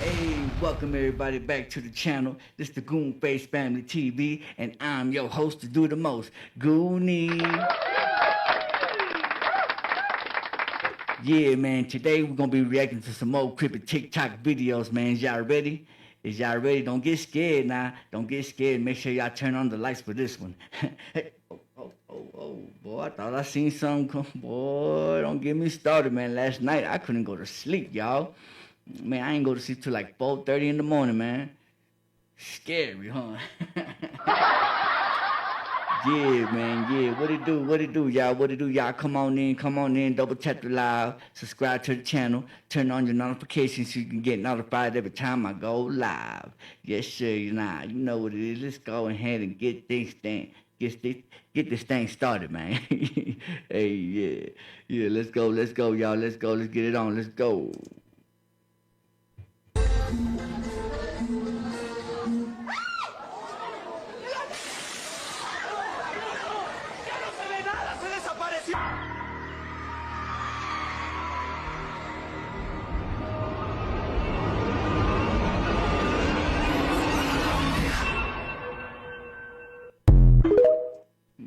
Hey, welcome everybody back to the channel. This is the Goonface Family TV, and I'm your host to do the most, Goonie. Yeah, man, today we're gonna be reacting to some old creepy TikTok videos, man. Is y'all ready? Is y'all ready? Don't get scared now. Don't get scared. Make sure y'all turn on the lights for this one. Hey, boy, I thought I seen something come. Boy, don't get me started, man. Last night I couldn't go to sleep, y'all. Man, I ain't go to sleep till like 4:30 in the morning, man. Scary, huh? Yeah, man, yeah. What it do? What it do, y'all? What it do, y'all? Come on in, double tap the live, subscribe to the channel, turn on your notifications so you can get notified every time I go live. Yes, sir. You know what it is. Let's go ahead and get this thing started, man. Hey, yeah. Let's go, y'all. Let's go. Let's get it on. Let's go.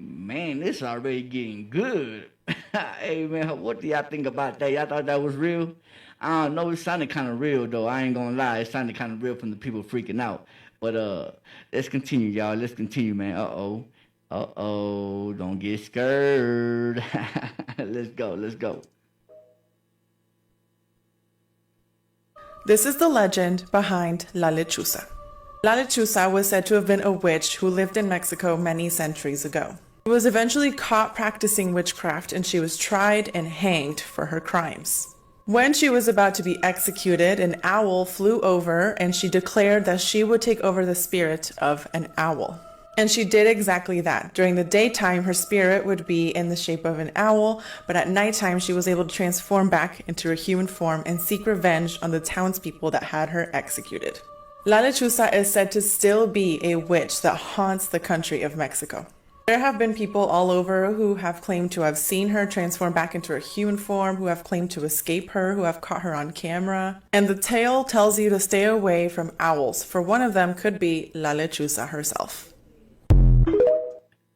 Man, this already getting good. Hey man, what do y'all think about that? Y'all thought that was real? I don't know. It sounded kind of real though. I ain't gonna lie. It sounded kind of real from the people freaking out. But let's continue, y'all. Let's continue, man. Don't get scared. Let's go. Let's go. This is the legend behind La Lechuza. La Lechuza was said to have been a witch who lived in Mexico many centuries ago. She was eventually caught practicing witchcraft and she was tried and hanged for her crimes. When she was about to be executed, an owl flew over and she declared that she would take over the spirit of an owl. And she did exactly that. During the daytime, her spirit would be in the shape of an owl, but at nighttime, she was able to transform back into a human form and seek revenge on the townspeople that had her executed. La Lechuza is said to still be a witch that haunts the country of Mexico. There have been people all over who have claimed to have seen her transform back into a human form, who have claimed to escape her, who have caught her on camera. And the tale tells you to stay away from owls, for one of them could be La Lechuza herself.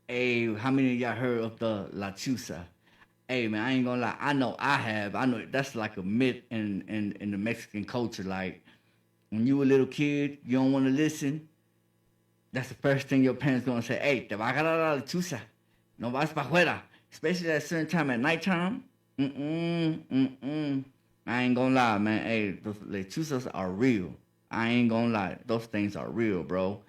Hey, how many of y'all heard of the La Chusa? Hey man, I ain't gonna lie. I know I have. I know that's like a myth in the Mexican culture. Like when you a little kid, you don't want to listen. That's the first thing your parents gonna say. Hey, te va a agarrar la lechuza. No vas pa afuera. Especially at a certain time at nighttime. I ain't gonna lie, man. Hey, those lechuzas are real. I ain't gonna lie. Those things are real, bro.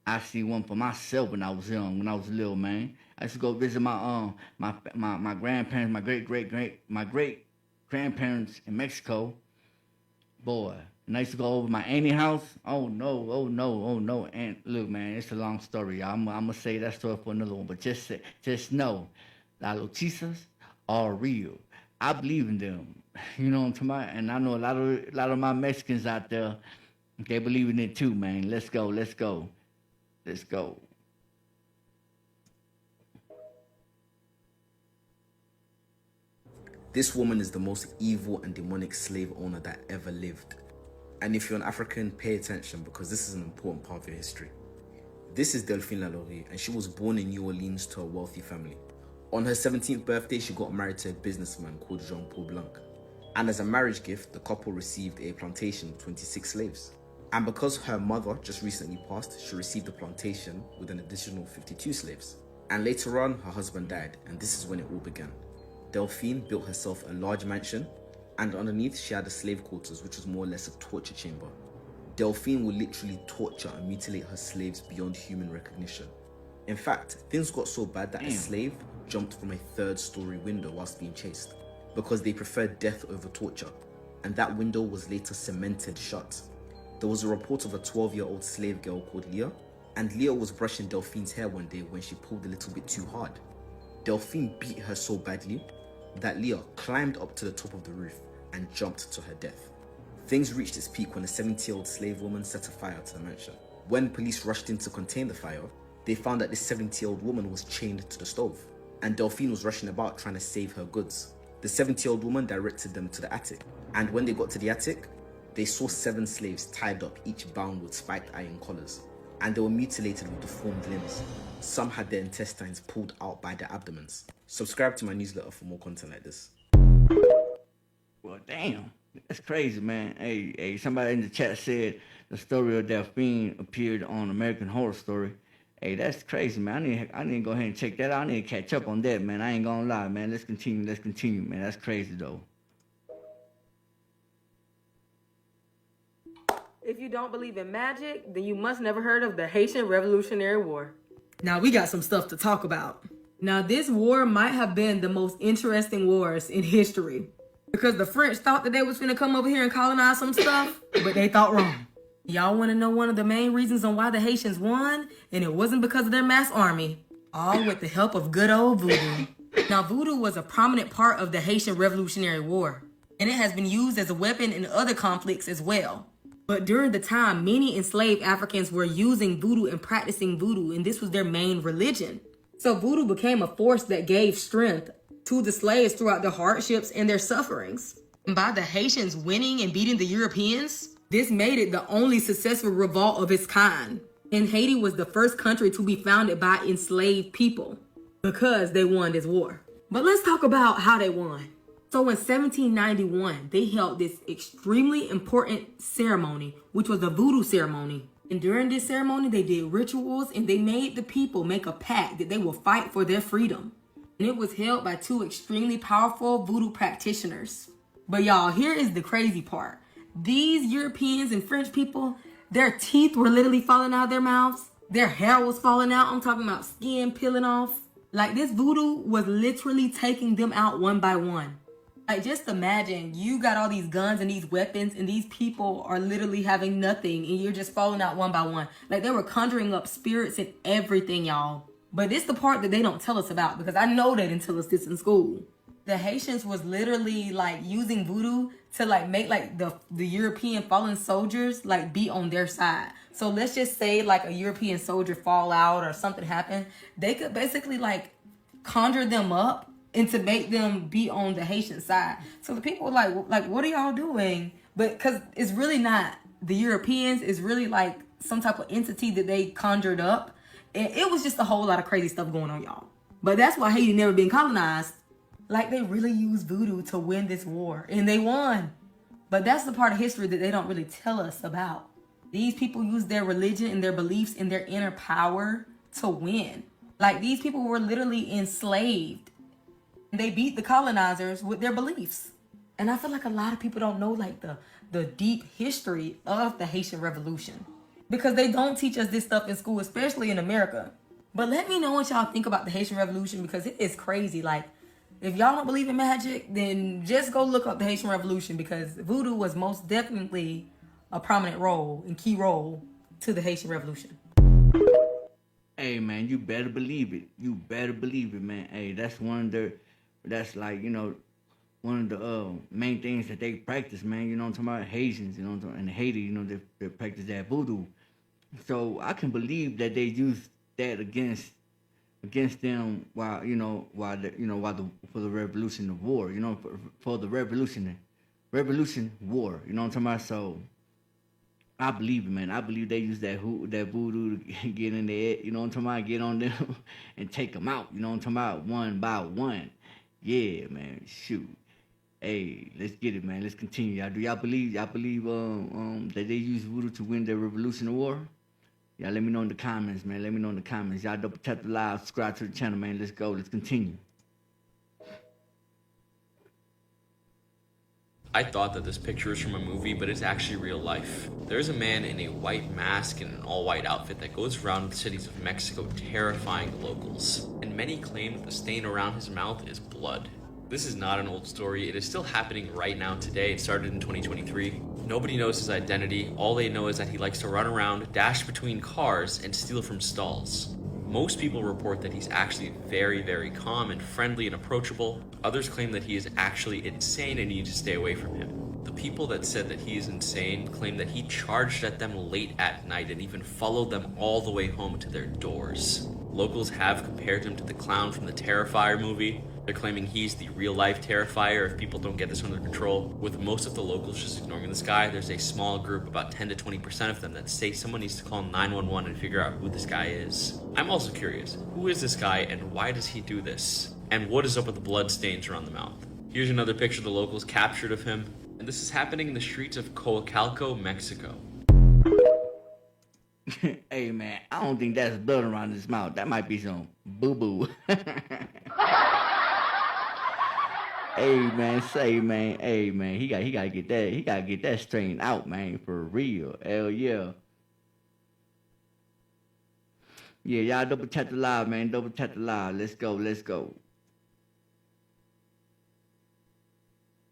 I see one for myself when I was young, when I was little, man. I used to go visit my grandparents, my great grandparents in Mexico. Boy, and I used to go over my auntie house. Oh no. And look, man, it's a long story, y'all. I'm gonna say that story for another one, but just know, la luchizas are real. I believe in them. You know what I'm talking about? And I know a lot of my Mexicans out there, they believe in it too, man. Let's go. This woman is the most evil and demonic slave owner that ever lived. And if you're an African, pay attention because this is an important part of your history. This is Delphine Lalaurie, and she was born in New Orleans to a wealthy family. On her 17th birthday, she got married to a businessman called Jean-Paul Blanc. And as a marriage gift, the couple received a plantation of 26 slaves. And because her mother just recently passed, she received a plantation with an additional 52 slaves. And later on, her husband died, and this is when it all began. Delphine built herself a large mansion, and underneath she had a slave quarters, which was more or less a torture chamber. Delphine would literally torture and mutilate her slaves beyond human recognition. In fact, things got so bad that a slave jumped from a 3rd-story window whilst being chased, because they preferred death over torture, and that window was later cemented shut. There was a report of a 12-year-old slave girl called Leah, and Leah was brushing Delphine's hair one day when she pulled a little bit too hard. Delphine beat her so badly that Leah climbed up to the top of the roof and jumped to her death. Things reached its peak when a 70-year-old slave woman set a fire to the mansion. When police rushed in to contain the fire, they found that this 70-year-old woman was chained to the stove, and Delphine was rushing about trying to save her goods. The 70-year-old woman directed them to the attic, and when they got to the attic, They saw 7 slaves tied up, each bound with spiked iron collars, and they were mutilated with deformed limbs. Some had their intestines pulled out by their abdomens. Subscribe to my newsletter for more content like this. Well, damn. That's crazy, man. Hey, somebody in the chat said the story of Delphine appeared on American Horror Story. Hey, that's crazy, man. I need to go ahead and check that out. I need to catch up on that, man. I ain't gonna lie, man. Let's continue, man. That's crazy, though. If you don't believe in magic, then you must never heard of the Haitian Revolutionary War. Now we got some stuff to talk about. Now this war might have been the most interesting wars in history because the French thought that they was finna come over here and colonize some stuff, but they thought wrong. Y'all want to know one of the main reasons on why the Haitians won? And it wasn't because of their mass army, all with the help of good old voodoo. Now voodoo was a prominent part of the Haitian Revolutionary War, and it has been used as a weapon in other conflicts as well. But during the time, many enslaved Africans were using voodoo and practicing voodoo, and this was their main religion. So voodoo became a force that gave strength to the slaves throughout their hardships and their sufferings. And by the Haitians winning and beating the Europeans, this made it the only successful revolt of its kind. And Haiti was the first country to be founded by enslaved people because they won this war. But let's talk about how they won. So in 1791, they held this extremely important ceremony, which was the voodoo ceremony. And during this ceremony, they did rituals and they made the people make a pact that they will fight for their freedom. And it was held by 2 extremely powerful voodoo practitioners. But y'all, here is the crazy part. These Europeans and French people, their teeth were literally falling out of their mouths. Their hair was falling out. I'm talking about skin peeling off. Like this voodoo was literally taking them out one by one. Like just imagine you got all these guns and these weapons and these people are literally having nothing and you're just falling out one by one. Like they were conjuring up spirits and everything, y'all. But this the part that they don't tell us about because I know they didn't tell us this in school. The Haitians was literally like using voodoo to like make like the European fallen soldiers like be on their side. So let's just say like a European soldier fall out or something happen. They could basically like conjure them up and to make them be on the Haitian side. So the people were like, what are y'all doing? But because it's really not the Europeans, it's really like some type of entity that they conjured up. And it was just a whole lot of crazy stuff going on, y'all. But that's why Haiti never been colonized. Like they really used voodoo to win this war and they won. But that's the part of history that they don't really tell us about. These people used their religion and their beliefs and their inner power to win. Like these people were literally enslaved. They beat the colonizers with their beliefs. And I feel like a lot of people don't know like the deep history of the Haitian Revolution because they don't teach us this stuff in school, especially in America. But let me know what y'all think about the Haitian Revolution because it is crazy. Like if y'all don't believe in magic, then just go look up the Haitian Revolution because voodoo was most definitely a prominent role and key role to the Haitian Revolution. Hey, man, you better believe it. You better believe it, man. Hey, that's that's like, you know, one of the main things that they practice, man. You know what I'm talking about? Haitians, you know what I'm talking about? In Haiti, you know, they practice that voodoo. So I can believe that they used that against them for the revolution of war, you know, for the revolution war, you know what I'm talking about? So I believe it, man. I believe they use that voodoo to get in there, you know what I'm talking about? Get on them and take them out, you know what I'm talking about? One by one. Yeah, man. Shoot. Hey, let's get it, man. Let's continue. Y'all, do y'all believe that they use voodoo to win the revolution of war? Y'all let me know in the comments, man. Let me know in the comments. Y'all double tap the live, subscribe to the channel, man. Let's go. Let's continue. I thought that this picture was from a movie, but it's actually real life. There's a man in a white mask and an all-white outfit that goes around the cities of Mexico terrifying the locals. And many claim that the stain around his mouth is blood. This is not an old story. It is still happening right now today. It started in 2023. Nobody knows his identity. All they know is that he likes to run around, dash between cars, and steal from stalls. Most people report that he's actually very, very calm and friendly and approachable. Others claim that he is actually insane and you need to stay away from him. The people that said that he is insane claim that he charged at them late at night and even followed them all the way home to their doors. Locals have compared him to the clown from the Terrifier movie, They're claiming he's the real-life Terrifier if people don't get this under control. With most of the locals just ignoring this guy, there's a small group, about 10 to 20% of them, that say someone needs to call 911 and figure out who this guy is. I'm also curious, who is this guy and why does he do this? And what is up with the blood stains around the mouth? Here's another picture the locals captured of him, and this is happening in the streets of Coacalco, Mexico. Hey man, I don't think that's blood around his mouth. That might be some boo-boo. Hey man, hey man, he gotta get that straightened out, man, for real. Hell yeah. Yeah, y'all double tap the live, man. Double tap the live. Let's go.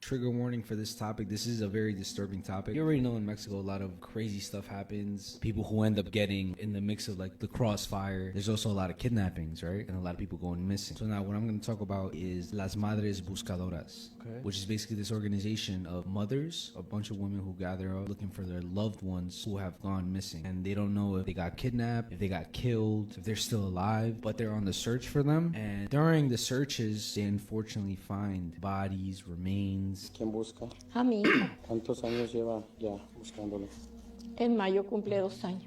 Trigger warning for this topic. This is a very disturbing topic. You already know in Mexico a lot of crazy stuff happens. People who end up getting in the mix of like the crossfire. There's also a lot of kidnappings, right? And a lot of people going missing. So now what I'm going to talk about is Las Madres Buscadoras, which is basically this organization of mothers, a bunch of women who gather up looking for their loved ones who have gone missing. And they don't know if they got kidnapped, if they got killed, if they're still alive, but they're on the search for them. And during the searches, they unfortunately find bodies, remains. ¿Quién busca? A mi hija. ¿Cuántos años lleva ya buscándolo? En mayo cumple 2 años.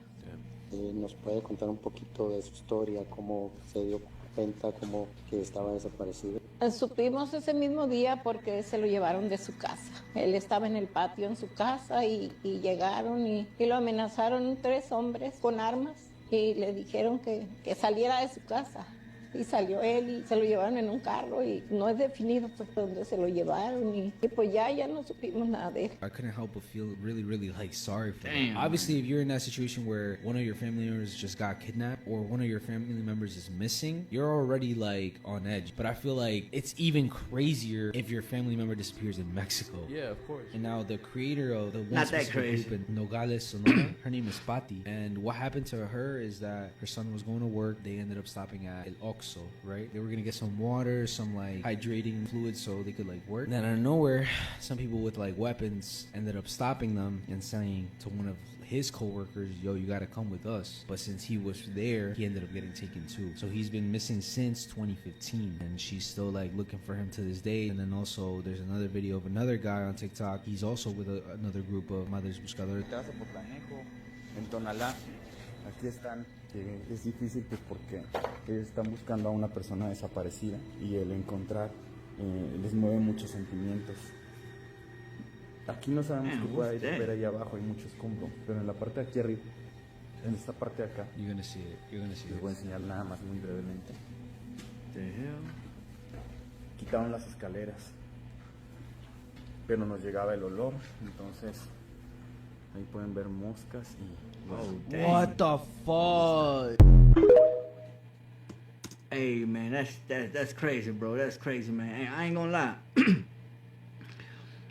¿Nos puede contar un poquito de su historia, cómo se dio cuenta, cómo que estaba desaparecido? Supimos ese mismo día porque se lo llevaron de su casa. Él estaba en el patio en su casa y llegaron y lo amenazaron 3 hombres con armas y le dijeron que saliera de su casa. Y salió él y se lo llevaron en un carro y no es definido pues dónde se lo llevaron y pues ya no supimos nada de él. I couldn't help but feel really like sorry for Damn. him. Obviously, if you're in that situation where one of your family members just got kidnapped or one of your family members is missing, you're already like on edge. But I feel like it's even crazier if your family member disappears in Mexico. Yeah, of course. And now the creator of the one Not that specific crazy. group in Nogales, Sonora, her name is Patti. And what happened to her is that her son was going to work. They ended up stopping at El Oxxo, right? They were gonna get some water, some like hydrating fluid so they could like work. And then out of nowhere, some people with like weapons ended up stopping them and saying to one of his co-workers, yo, you gotta come with us. But since he was there, he ended up getting taken too. So he's been missing since 2015 and she's still like looking for him to this day. And then also there's another video of another guy on TikTok. He's also with another group of Madres Buscadoras. En Tonalá, aquí están, que es difícil pues porque ellos están buscando a una persona desaparecida y el encontrar les mueve muchos sentimientos. Aquí no sabemos qué puede ver ahí abajo, hay mucho escombro, pero en la parte de aquí arriba, en esta parte de acá, You're gonna see it. les voy a enseñar nada más muy brevemente. Quitaron las escaleras, pero nos llegaba el olor, entonces ahí pueden ver moscas y... What the fuck? Hey man, that's crazy, bro. That's crazy, man. Hey, I ain't gonna lie.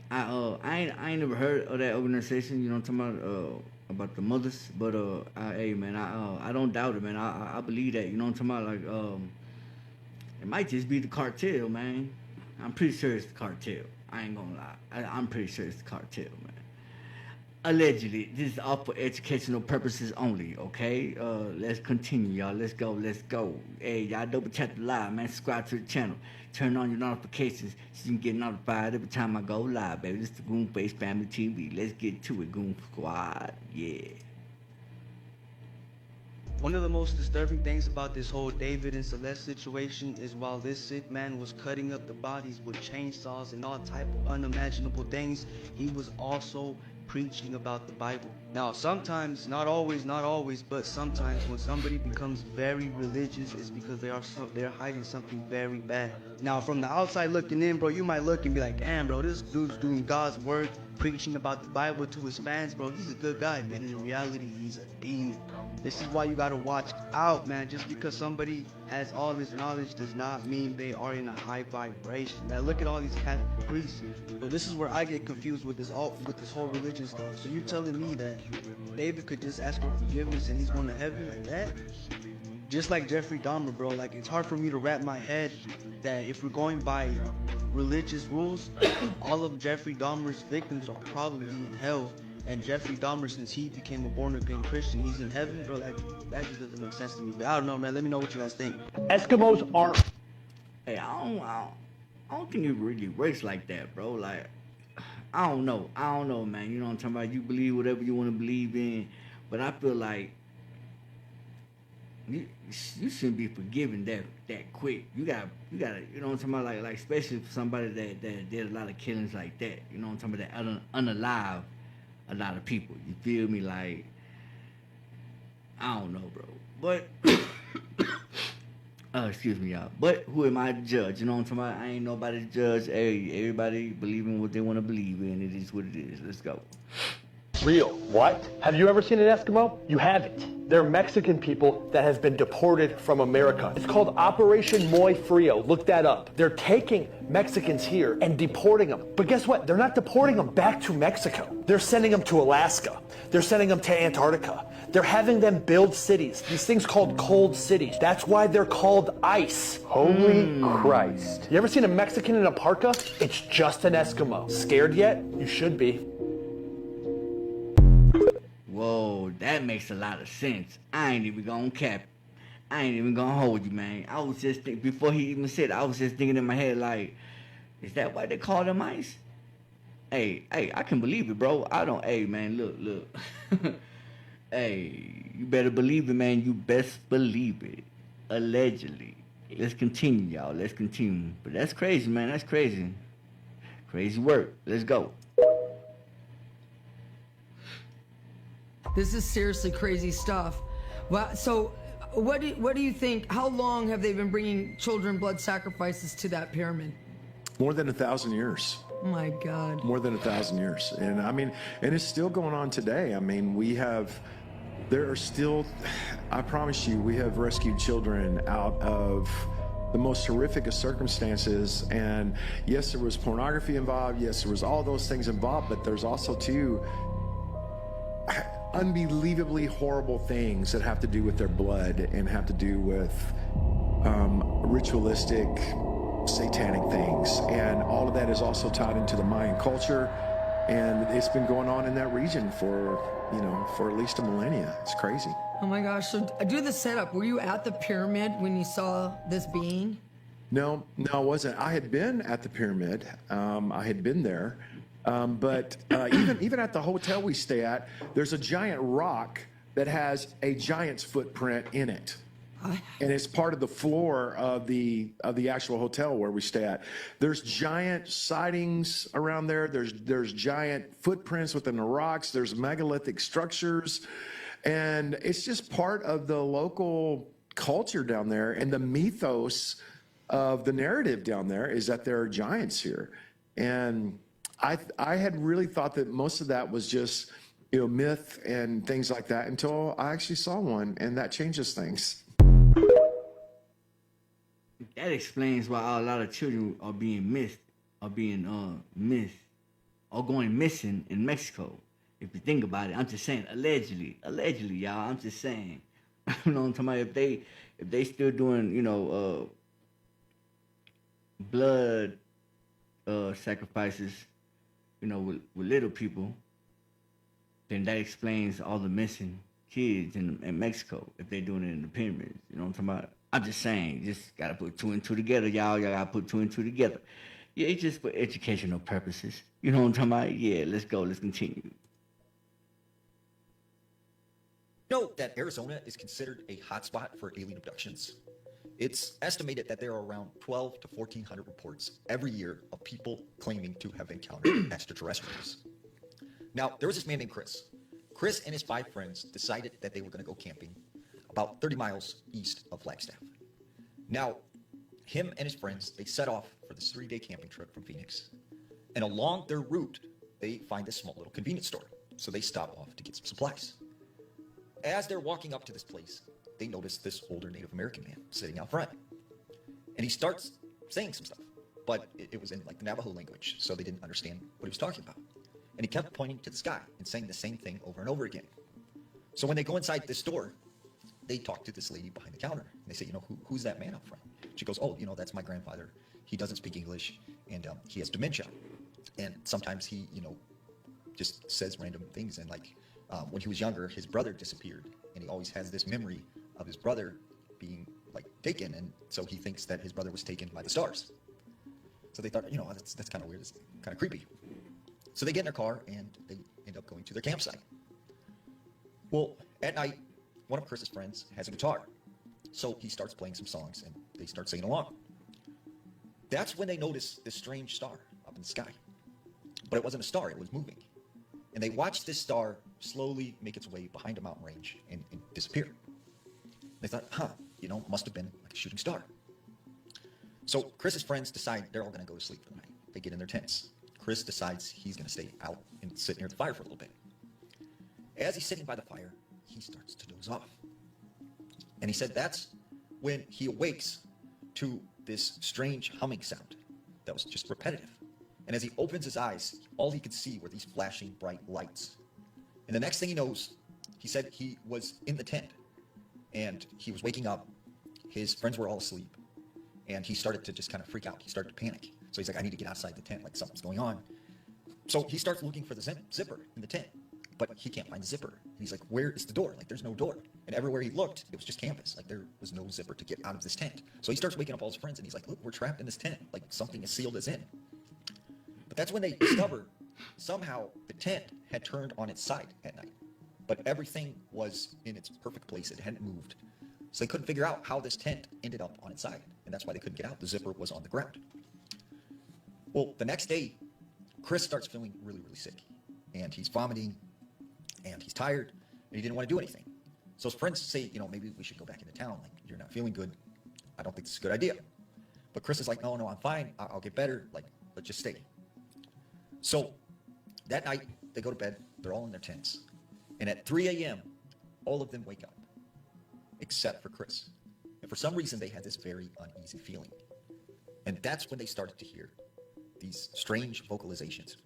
I ain't never heard of that organization. You know what I'm talking about the mothers. But hey man, I don't doubt it, man. I believe that. You know what I'm talking about? Like it might just be the cartel, man. I'm pretty sure it's the cartel. I ain't gonna lie. I'm pretty sure it's the cartel, man. Allegedly, this is all for educational purposes only, okay? Let's continue, y'all. Let's go. Hey, y'all double check the live, man. Subscribe to the channel. Turn on your notifications so you can get notified every time I go live, baby. This is the Goonface Family TV. Let's get to it, Goon Squad. Yeah. One of the most disturbing things about this whole David and Celeste situation is while this sick man was cutting up the bodies with chainsaws and all type of unimaginable things, he was also preaching about the Bible. Now, sometimes, not always, but sometimes when somebody becomes very religious, it's because they're hiding something very bad. Now, from the outside looking in, bro, you might look and be like, damn, bro, this dude's doing God's word, preaching about the Bible to his fans, bro. He's a good guy, man. In reality, he's a demon. This is why you gotta watch out, man. Just because somebody has all this knowledge does not mean they are in a high vibration. Now, look at all these Catholic priests. So this is where I get confused with this whole religion stuff. So you're telling me that David could just ask for forgiveness and he's going to heaven like that? Just like Jeffrey Dahmer, bro. Like, it's hard for me to wrap my head that if we're going by religious rules, all of Jeffrey Dahmer's victims are probably in hell. And Jeffrey Dahmer, since he became a born-again Christian, he's in heaven, bro. Like, that just doesn't make sense to me. But I don't know, man. Let me know what you guys think. Eskimos are... Hey, I I don't think it really works like that, bro. Like, I don't know. I don't know, man. You know what I'm talking about? You believe whatever you want to believe in, but I feel like you shouldn't be forgiven that quick. You gotta, you know what I'm talking about? Like especially for somebody that did a lot of killings like that. You know what I'm talking about? That unalive a lot of people. You feel me? Like, I don't know, bro. But excuse me, y'all. But who am I to judge? You know what I'm talking about? I ain't nobody to judge. Hey, everybody believe in what they want to believe in. It is what it is. Let's go. Real. What? Have you ever seen an Eskimo? You haven't. They're Mexican people that have been deported from America. It's called Operation Muy Frio. Look that up. They're taking Mexicans here and deporting them. But guess what? They're not deporting them back to Mexico. They're sending them to Alaska. They're sending them to Antarctica. They're having them build cities. These things called cold cities. That's why they're called ICE. Holy Christ. You ever seen a Mexican in a parka? It's just an Eskimo. Scared yet? You should be. Whoa, that makes a lot of sense. I ain't even gonna cap. I ain't even gonna hold you, man. I was just thinking, before he even said it, I was just thinking in my head, like, is that why they call them ICE? Hey, I can believe it, bro. Hey, man, look. Hey, you better believe it, man. You best believe it. Allegedly. Let's continue, y'all. Let's continue. But that's crazy, man. That's crazy. Crazy work. Let's go. This is seriously crazy stuff. Wow. So, what do you think? How long have they been bringing children blood sacrifices to that pyramid? More than 1,000 years. Oh my God. More than 1,000 years. And I mean, and it's still going on today. I mean, there are still, I promise you, we have rescued children out of the most horrific of circumstances. And yes, there was pornography involved. Yes, there was all those things involved, but there's also too unbelievably horrible things that have to do with their blood and have to do with ritualistic satanic things, and all of that is also tied into the Mayan culture, and it's been going on in that region for at least a millennia. It's crazy. Oh my gosh. So do the setup. Were you at the pyramid when you saw this being? No, I wasn't. I had been at the pyramid. I had been there. But even at the hotel we stay at, there's a giant rock that has a giant's footprint in it. And it's part of the floor of the actual hotel where we stay at. There's giant sightings around there. There's giant footprints within the rocks. There's megalithic structures. And it's just part of the local culture down there. And the mythos of the narrative down there is that there are giants here. And I had really thought that most of that was just, myth and things like that until I actually saw one, and that changes things. That explains why a lot of children are being missed, or going missing in Mexico. If you think about it, I'm just saying, allegedly, y'all. I'm just saying, you know what I'm talking about? If they still doing, blood sacrifices, with little people, then that explains all the missing kids in Mexico if they're doing it in the pyramids. You know what I'm talking about? I'm just saying, just gotta put two and two together, y'all. Y'all gotta put two and two together. Yeah, it's just for educational purposes. You know what I'm talking about? Yeah, let's go. Let's continue. Note that Arizona is considered a hotspot for alien abductions. It's estimated that there are around 12 to 1,400 reports every year of people claiming to have encountered extraterrestrials. Now, there was this man named Chris. Chris and his 5 friends decided that they were going to go camping about 30 miles east of Flagstaff. Now, him and his friends, they set off for this 3-day camping trip from Phoenix. And along their route, they find this small little convenience store. So they stop off to get some supplies. As they're walking up to this place, they notice this older Native American man sitting out front. And he starts saying some stuff, but it was in like the Navajo language, so they didn't understand what he was talking about. And he kept pointing to the sky and saying the same thing over and over again. So when they go inside this store, they talk to this lady behind the counter. And they say, who's that man up front? She goes, oh, that's my grandfather. He doesn't speak English, and he has dementia. And sometimes he, just says random things. And when he was younger, his brother disappeared, and he always has this memory of his brother being taken, and so he thinks that his brother was taken by the stars. So they thought, that's kind of weird. It's kind of creepy. So they get in their car and they end up going to their campsite. Well, at night, one of Chris's friends has a guitar. So he starts playing some songs and they start singing along. That's when they notice this strange star up in the sky. But it wasn't a star, it was moving. And they watched this star slowly make its way behind a mountain range and disappear. They thought, must have been like a shooting star. So Chris's friends decide they're all going to go to sleep for the night. They get in their tents. Chris decides he's going to stay out and sit near the fire for a little bit. As he's sitting by the fire, he starts to doze off. And he said that's when he awakes to this strange humming sound that was just repetitive. And as he opens his eyes, all he could see were these flashing bright lights. And the next thing he knows, he said he was in the tent and he was waking up. His friends were all asleep and he started to just kind of freak out. He started to panic. So he's like, I need to get outside the tent, like something's going on. So he starts looking for the zipper in the tent, but he can't find the zipper. And he's like, where is the door? Like, there's no door. And everywhere he looked, it was just canvas. Like, there was no zipper to get out of this tent. So he starts waking up all his friends and he's like, look, we're trapped in this tent. Like, something is sealed us in. But that's when they discovered somehow the tent had turned on its side at night. But everything was in its perfect place. It hadn't moved. So they couldn't figure out how this tent ended up on its side. And that's why they couldn't get out. The zipper was on the ground. Well, the next day, Chris starts feeling really, really sick. And he's vomiting. And he's tired. And he didn't want to do anything. So his friends say, maybe we should go back into town. Like, you're not feeling good. I don't think this is a good idea. But Chris is like, no, I'm fine. I'll get better. Like, let's just stay. So that night, they go to bed. They're all in their tents. And at 3 a.m., all of them wake up, except for Chris. And for some reason, they had this very uneasy feeling. And that's when they started to hear these strange vocalizations.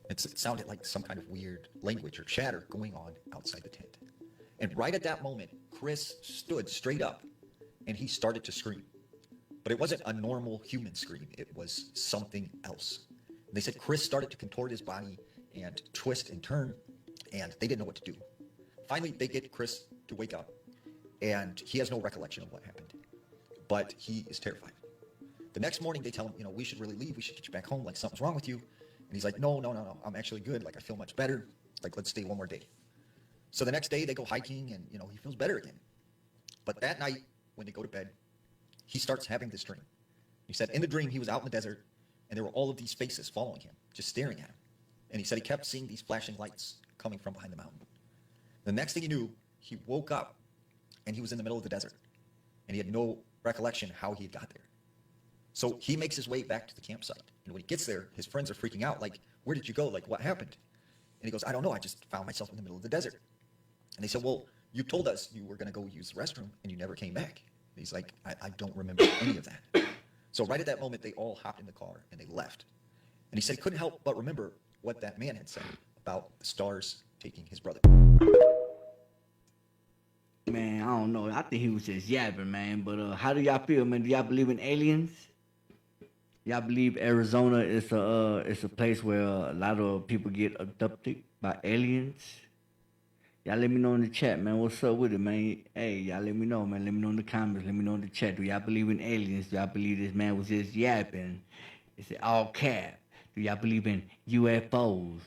It sounded like some kind of weird language or chatter going on outside the tent. And right at that moment, Chris stood straight up and he started to scream. But it wasn't a normal human scream. It was something else. And they said Chris started to contort his body and twist and turn, and they didn't know what to do. Finally, they get Chris to wake up, and he has no recollection of what happened. But he is terrified. The next morning, they tell him, we should really leave. We should get you back home. Like, something's wrong with you. And he's like, no. I'm actually good. Like, I feel much better. Like, let's stay one more day. So the next day, they go hiking, and, he feels better again. But that night, when they go to bed, he starts having this dream. He said in the dream, he was out in the desert, and there were all of these faces following him, just staring at him. And he said he kept seeing these flashing lights coming from behind the mountain. The next thing he knew, he woke up, and he was in the middle of the desert. And he had no recollection how he had got there. So he makes his way back to the campsite. And when he gets there, his friends are freaking out, like, where did you go? Like, what happened? And he goes, I don't know. I just found myself in the middle of the desert. And they said, well, you told us you were going to go use the restroom, and you never came back. And he's like, I don't remember any of that. So right at that moment, they all hopped in the car, and they left. And he said he couldn't help but remember what that man had said about the stars taking his brother. Man, I don't know. I think he was just yapping, man. But how do y'all feel, man? Do y'all believe in aliens? Y'all believe Arizona is a place where a lot of people get abducted by aliens? Y'all let me know in the chat, man. What's up with it, man? Hey, y'all let me know, man. Let me know in the comments. Let me know in the chat. Do y'all believe in aliens? Do y'all believe this man was just yapping? Is it all cap? Do y'all believe in UFOs?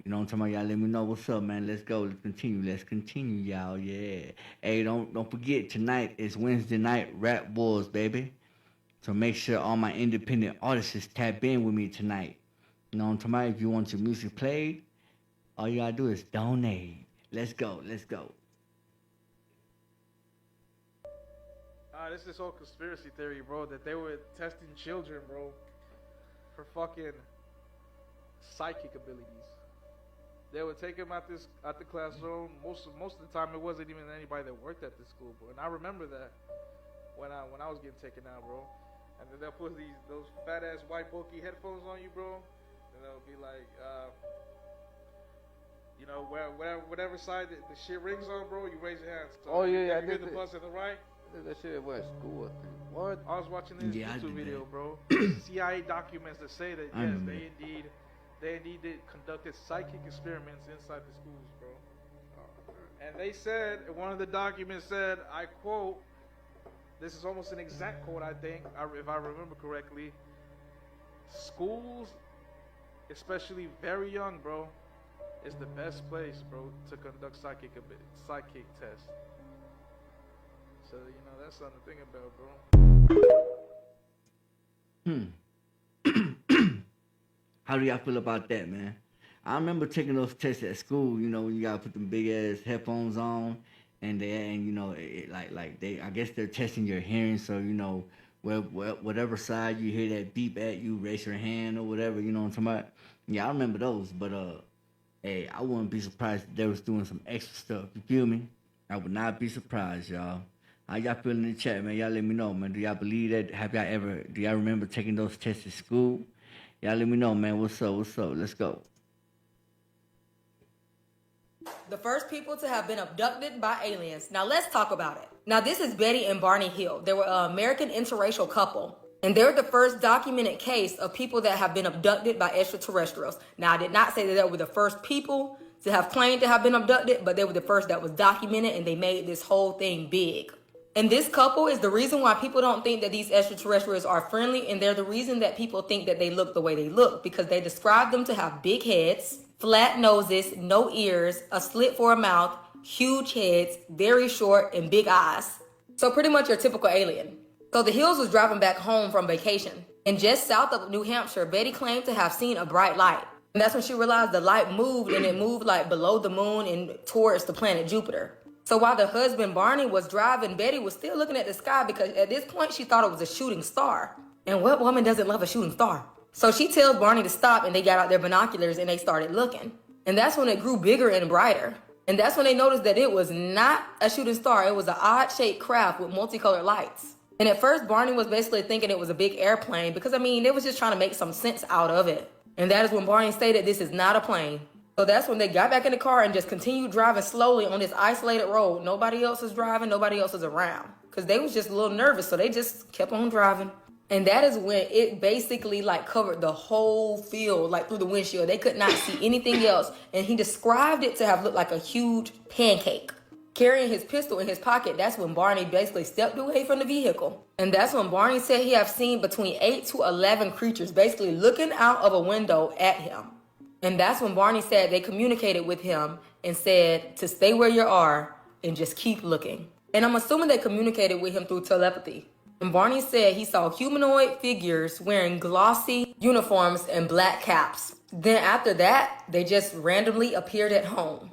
You know what I'm talking about? Y'all let me know what's up, man. Let's go. Let's continue, y'all. Yeah. Hey, don't forget, tonight is Wednesday night Rap Wars, baby. So make sure all my independent artists tap in with me tonight. You know what I'm talking about? If you want your music played, all you gotta do is donate. Let's go. This is this whole conspiracy theory, bro, that they were testing children, bro, for fucking psychic abilities. They would take them out the classroom. Most of the time, it wasn't even anybody that worked at the school, bro. And I remember that when I was getting taken out, bro. And then they'll put those fat ass white bulky headphones on you, bro. And they'll be like, whatever side the shit rings on, bro, you raise your hands. So I you did the bus in the right. I did that shit at West School, I think. What? I was watching this YouTube video, bro. CIA documents that say that yes, they indeed conducted psychic experiments inside the schools, bro. And they said, one of the documents said, I quote, this is almost an exact quote, I think, if I remember correctly. Schools, especially very young, bro, is the best place, bro, to conduct psychic tests. So, that's something to think about, bro. How do y'all feel about that, man? I remember taking those tests at school. You gotta put them big ass headphones on, and I guess they're testing your hearing. So whatever side you hear that beep at, you raise your hand or whatever. You know what I'm talking about? Yeah, I remember those. But hey, I wouldn't be surprised if they was doing some extra stuff. You feel me? I would not be surprised, y'all. How y'all feel in the chat, man? Y'all let me know, man. Do y'all believe that? Do y'all remember taking those tests at school? Y'all let me know, man. What's up? Let's go. The first people to have been abducted by aliens. Now let's talk about it. Now this is Betty and Barney Hill. They were an American interracial couple. And they're the first documented case of people that have been abducted by extraterrestrials. Now I did not say that they were the first people to have claimed to have been abducted, but they were the first that was documented, and they made this whole thing big. And this couple is the reason why people don't think that these extraterrestrials are friendly, and they're the reason that people think that they look the way they look, because they describe them to have big heads, flat noses, no ears, a slit for a mouth, huge heads, very short, and big eyes. So pretty much your typical alien. So the Hills was driving back home from vacation, and just south of New Hampshire, Betty claimed to have seen a bright light. And that's when she realized the light moved, and it moved like below the moon and towards the planet Jupiter. So while the husband, Barney, was driving, Betty was still looking at the sky, because at this point she thought it was a shooting star. And what woman doesn't love a shooting star? So she tells Barney to stop, and they got out their binoculars and they started looking. And that's when it grew bigger and brighter. And that's when they noticed that it was not a shooting star. It was an odd-shaped craft with multicolored lights. And at first, Barney was basically thinking it was a big airplane, because, they was just trying to make some sense out of it. And that is when Barney stated this is not a plane. So that's when they got back in the car and just continued driving slowly on this isolated road. Nobody else was driving, nobody else was around, because they was just a little nervous, so they just kept on driving. And that is when it basically covered the whole field, through the windshield. They could not see anything else. And he described it to have looked like a huge pancake. Carrying his pistol in his pocket, that's when Barney basically stepped away from the vehicle. And that's when Barney said he have seen between 8 to 11 creatures basically looking out of a window at him. And that's when Barney said they communicated with him and said to stay where you are and just keep looking. And I'm assuming they communicated with him through telepathy. And Barney said he saw humanoid figures wearing glossy uniforms and black caps. Then after that, they just randomly appeared at home.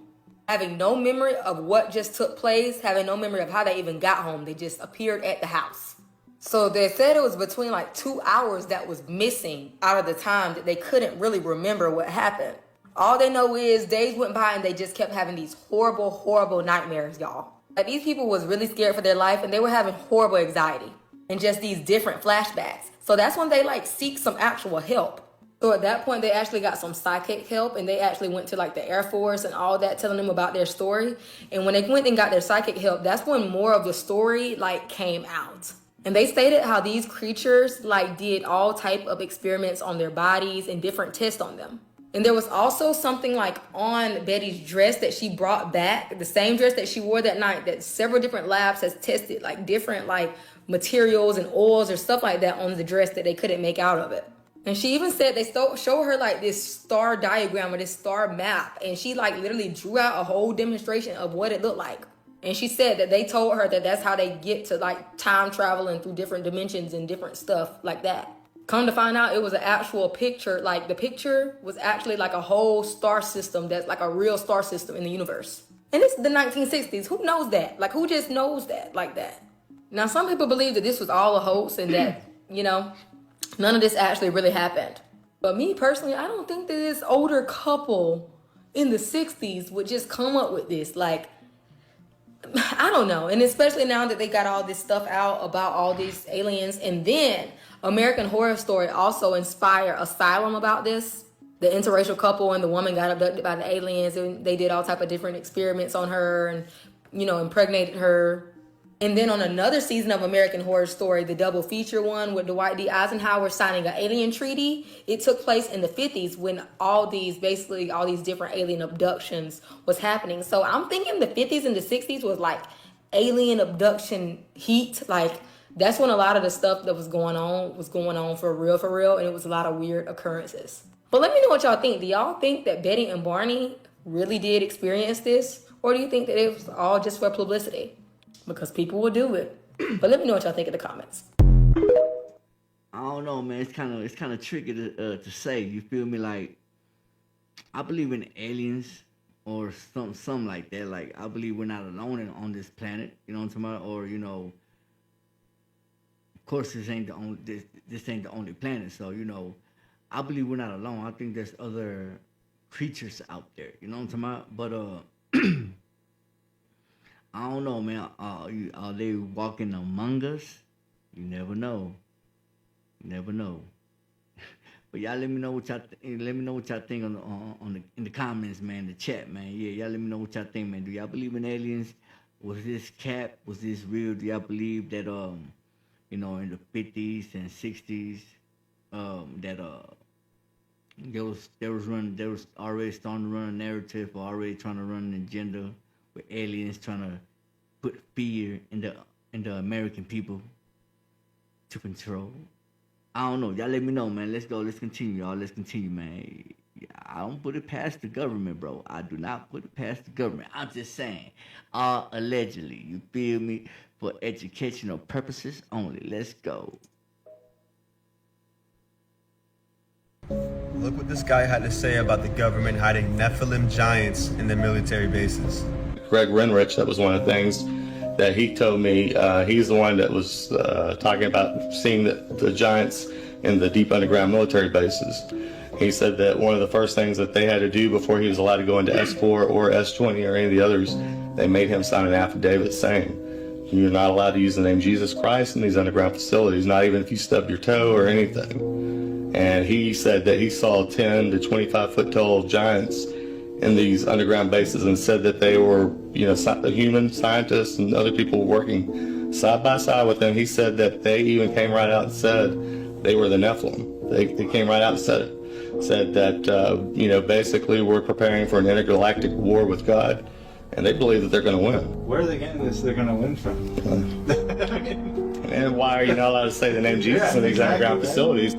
Having no memory of what just took place, having no memory of how they even got home, they just appeared at the house. So they said it was between 2 hours that was missing out of the time that they couldn't really remember what happened. All they know is days went by and they just kept having these horrible, horrible nightmares, y'all. These people was really scared for their life, and they were having horrible anxiety and just these different flashbacks. So that's when they seek some actual help. So at that point, they actually got some psychic help, and they actually went to the Air Force and all that, telling them about their story. And when they went and got their psychic help, that's when more of the story came out. And they stated how these creatures did all type of experiments on their bodies and different tests on them. And there was also something on Betty's dress that she brought back, the same dress that she wore that night, that several different labs has tested different materials and oils or stuff like that on the dress that they couldn't make out of it. And she even said they show her this star diagram or this star map, and she literally drew out a whole demonstration of what it looked like. And she said that they told her that that's how they get to time traveling through different dimensions and different stuff like that. Come to find out, it was an actual picture. The picture was actually a whole star system that's a real star system in the universe. And it's the 1960s. Who knows that? Who just knows that like that? Now, some people believe that this was all a hoax and that, none of this actually really happened. But me personally, I don't think that this older couple in the 60s would just come up with this. I don't know. And especially now that they got all this stuff out about all these aliens. And then American Horror Story also inspired Asylum about this. The interracial couple and the woman got abducted by the aliens, and they did all type of different experiments on her and, impregnated her. And then on another season of American Horror Story, the double feature one with Dwight D. Eisenhower signing an alien treaty, it took place in the 50s when all these different alien abductions was happening. So I'm thinking the 50s and the 60s was alien abduction heat. That's when a lot of the stuff that was going on for real, and it was a lot of weird occurrences. But let me know what y'all think. Do y'all think that Betty and Barney really did experience this? Or do you think that it was all just for publicity? Because people will do it. But let me know what y'all think in the comments. I don't know, man. It's kind of tricky to say. You feel me? Like, I believe in aliens or something like that. Like, I believe we're not alone on this planet. You know what I'm talking about? Or, you know, of course this ain't the only planet. So, you know, I believe we're not alone. I think there's other creatures out there. You know what I'm talking about? But I don't know, man. Are they walking among us? You never know. You never know. But y'all let me know what y'all think in the comments, man, the chat, man. Yeah, y'all let me know what y'all think, man. Do y'all believe in aliens? Was this cap? Was this real? Do y'all believe that you know, in the 50s and 60s that there was already starting to run a narrative or already trying to run an agenda with aliens trying to put fear in the American people to control. I don't know. Y'all let me know, man. Let's go. Let's continue, y'all. Let's continue, man. I don't put it past the government, bro. I do not put it past the government. I'm just saying, allegedly, you feel me? For educational purposes only. Let's go. Look what this guy had to say about the government hiding Nephilim giants in their military bases. Greg Renrich, that was one of the things that he told me. He's the one that was talking about seeing the giants in the deep underground military bases. He said that one of the first things that they had to do before he was allowed to go into S4 or S20 or any of the others, they made him sign an affidavit saying, you're not allowed to use the name Jesus Christ in these underground facilities, not even if you stub your toe or anything. And he said that he saw 10 to 25 foot tall giants in these underground bases and said that they were, you know, human scientists and other people working side by side with them. He said that they even came right out and said they were the Nephilim. They came right out and said it. Said that, you know, basically we're preparing for an intergalactic war with God. And they believe that they're going to win. Where are they getting this they're going to win from? And why are you not allowed to say the name Jesus in these underground facilities?